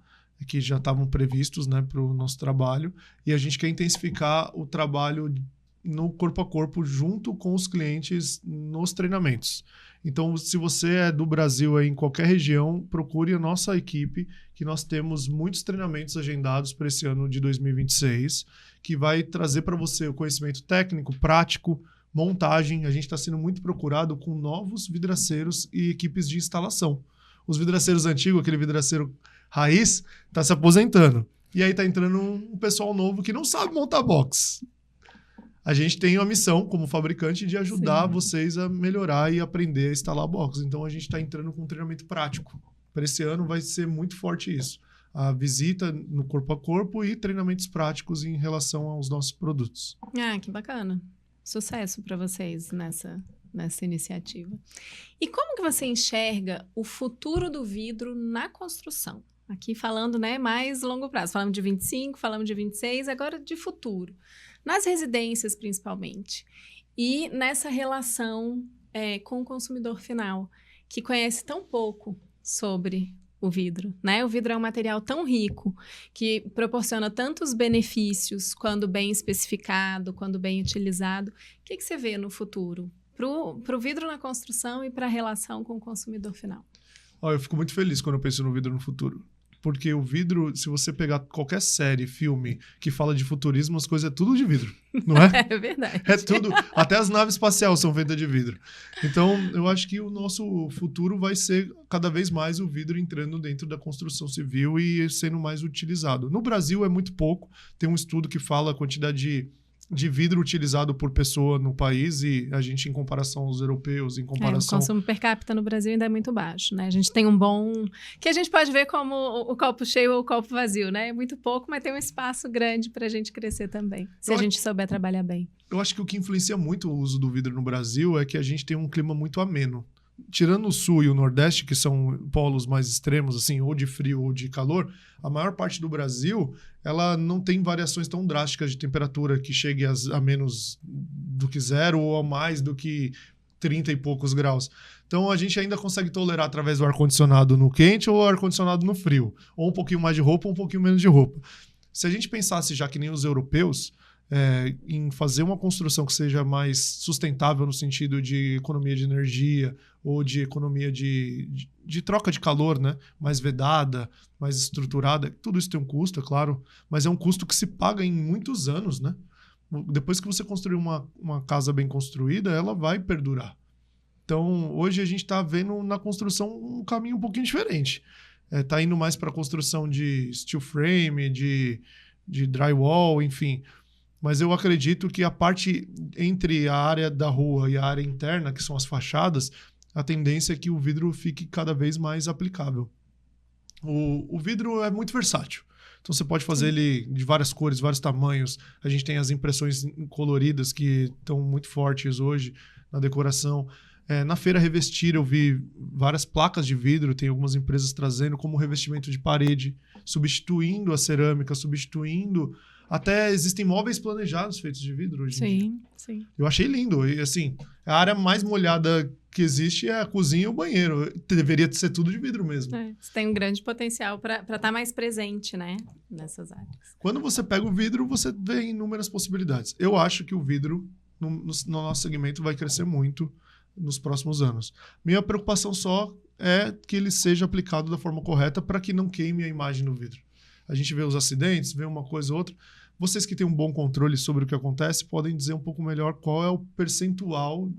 que já estavam previstos, né, para o nosso trabalho, e a gente quer intensificar o trabalho no corpo a corpo junto com os clientes nos treinamentos. Então, se você é do Brasil aí, em qualquer região, procure a nossa equipe, que nós temos muitos treinamentos agendados para esse ano de 2026, que vai trazer para você o conhecimento técnico, prático, montagem. A gente está sendo muito procurado com novos vidraceiros e equipes de instalação. Os vidraceiros antigos, aquele vidraceiro raiz, está se aposentando. E aí está entrando um pessoal novo que não sabe montar box. A gente tem a missão, como fabricante, de ajudar vocês a melhorar e aprender a instalar box. Então, a gente está entrando com um treinamento prático. Para esse ano vai ser muito forte isso. A visita no corpo a corpo e treinamentos práticos em relação aos nossos produtos. Ah, que bacana. Sucesso para vocês nessa iniciativa. E como que você enxerga o futuro do vidro na construção? Aqui falando, né, mais longo prazo. Falamos de 25, falamos de 26, agora de futuro. Nas residências, principalmente. E nessa relação com o consumidor final, que conhece tão pouco sobre o vidro, né? O vidro é um material tão rico, que proporciona tantos benefícios quando bem especificado, quando bem utilizado. O que você vê no futuro para o vidro na construção e para a relação com o consumidor final? Eu fico muito feliz quando eu penso no vidro no futuro. porque o vidro, se você pegar qualquer série, filme que fala de futurismo, as coisas é tudo de vidro, não é? É verdade. É tudo, até as naves espaciais são feitas de vidro. Então, eu acho que o nosso futuro vai ser cada vez mais o vidro entrando dentro da construção civil e sendo mais utilizado. No Brasil é muito pouco, tem um estudo que fala a quantidade de vidro utilizado por pessoa no país e a gente, em comparação aos europeus, em comparação... O consumo per capita no Brasil ainda é muito baixo, né? A gente tem um bom... que a gente pode ver como o copo cheio ou o copo vazio, né? É muito pouco, mas tem um espaço grande para a gente crescer também, se a gente souber trabalhar bem. Eu acho que o que influencia muito o uso do vidro no Brasil é que a gente tem um clima muito ameno. Tirando o sul e o nordeste, que são polos mais extremos, assim, ou de frio ou de calor, a maior parte do Brasil, ela não tem variações tão drásticas de temperatura que chegue a menos do que 0 ou a mais do que 30 e poucos graus. Então, a gente ainda consegue tolerar através do ar-condicionado no quente ou ar-condicionado no frio. Ou um pouquinho mais de roupa ou um pouquinho menos de roupa. Se a gente pensasse já que nem os europeus, em fazer uma construção que seja mais sustentável no sentido de economia de energia ou de economia de troca de calor, né? Mais vedada, mais estruturada. Tudo isso tem um custo, é claro, mas é um custo que se paga em muitos anos, né? Depois que você construir uma casa bem construída, ela vai perdurar. Então, hoje a gente está vendo na construção um caminho um pouquinho diferente. Está indo mais para a construção de steel frame, de drywall, enfim. Mas eu acredito que a parte entre a área da rua e a área interna, que são as fachadas, a tendência é que o vidro fique cada vez mais aplicável. O vidro é muito versátil. Então você pode fazer ele de várias cores, vários tamanhos. A gente tem as impressões coloridas que estão muito fortes hoje na decoração. Na Feira Revestir eu vi várias placas de vidro, tem algumas empresas trazendo como revestimento de parede, substituindo a cerâmica, substituindo... Até existem móveis planejados feitos de vidro hoje em dia. Sim. Eu achei lindo. E, assim, a área mais molhada que existe é a cozinha e o banheiro. Deveria ser tudo de vidro mesmo. Você tem um grande potencial para estar mais presente, né? Nessas áreas. Quando você pega o vidro, você vê inúmeras possibilidades. Eu acho que o vidro, no nosso segmento, vai crescer muito nos próximos anos. Minha preocupação só é que ele seja aplicado da forma correta para que não queime a imagem do vidro. A gente vê os acidentes, vê uma coisa ou outra. Vocês que têm um bom controle sobre o que acontece podem dizer um pouco melhor qual é o percentual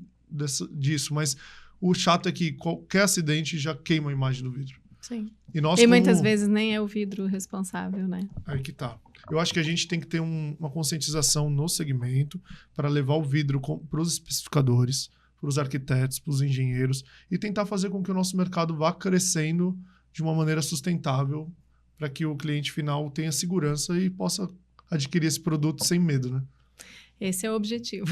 disso. Mas o chato é que qualquer acidente já queima a imagem do vidro. Sim. E muitas vezes nem é o vidro responsável, né? Aí que tá. Eu acho que a gente tem que ter uma conscientização no segmento para levar o vidro para os especificadores, para os arquitetos, para os engenheiros e tentar fazer com que o nosso mercado vá crescendo de uma maneira sustentável para que o cliente final tenha segurança e possa adquirir esse produto sem medo, né? Esse é o objetivo.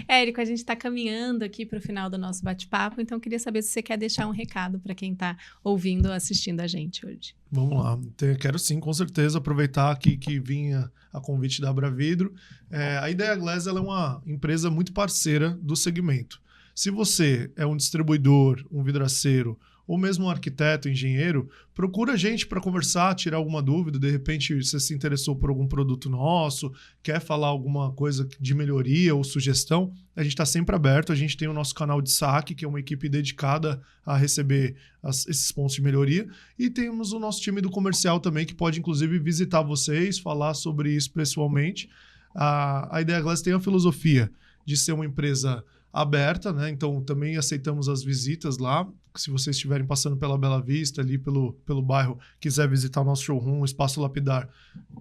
Érico, a gente está caminhando aqui para o final do nosso bate-papo, então queria saber se você quer deixar um recado para quem está ouvindo ou assistindo a gente hoje. Vamos lá. Quero sim, com certeza, aproveitar aqui que vinha a convite da Abravidro. A Ideia Glass ela é uma empresa muito parceira do segmento. Se você é um distribuidor, um vidraceiro, ou mesmo um arquiteto, engenheiro, procura a gente para conversar, tirar alguma dúvida. De repente, você se interessou por algum produto nosso, quer falar alguma coisa de melhoria ou sugestão, a gente está sempre aberto. A gente tem o nosso canal de saque, que é uma equipe dedicada a receber esses pontos de melhoria. E temos o nosso time do comercial também, que pode, inclusive, visitar vocês, falar sobre isso pessoalmente. A Ideia Glass tem a filosofia de ser uma empresa aberta, né? Então também aceitamos as visitas lá. Se vocês estiverem passando pela Bela Vista, ali pelo bairro, quiser visitar o nosso showroom, o Espaço Lapidar,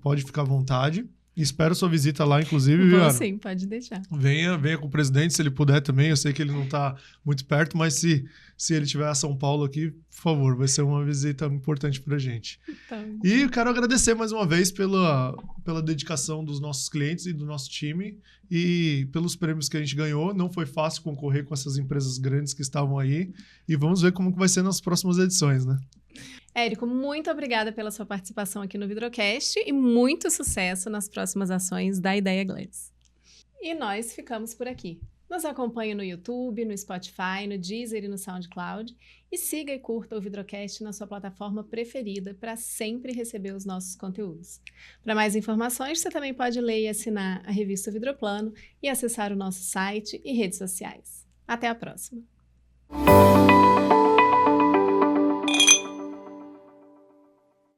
pode ficar à vontade. Espero sua visita lá, inclusive. Vou sim, pode deixar. Venha com o presidente, se ele puder também. Eu sei que ele não está muito perto, mas se ele estiver a São Paulo aqui, por favor, vai ser uma visita importante para a gente. Então. E eu quero agradecer mais uma vez pela dedicação dos nossos clientes e do nosso time e pelos prêmios que a gente ganhou. Não foi fácil concorrer com essas empresas grandes que estavam aí e vamos ver como que vai ser nas próximas edições, né? Érico, muito obrigada pela sua participação aqui no Vidrocast e muito sucesso nas próximas ações da Ideia Glass. E nós ficamos por aqui. Nos acompanhe no YouTube, no Spotify, no Deezer e no SoundCloud e siga e curta o Vidrocast na sua plataforma preferida para sempre receber os nossos conteúdos. Para mais informações, você também pode ler e assinar a revista Vidroplano e acessar o nosso site e redes sociais. Até a próxima!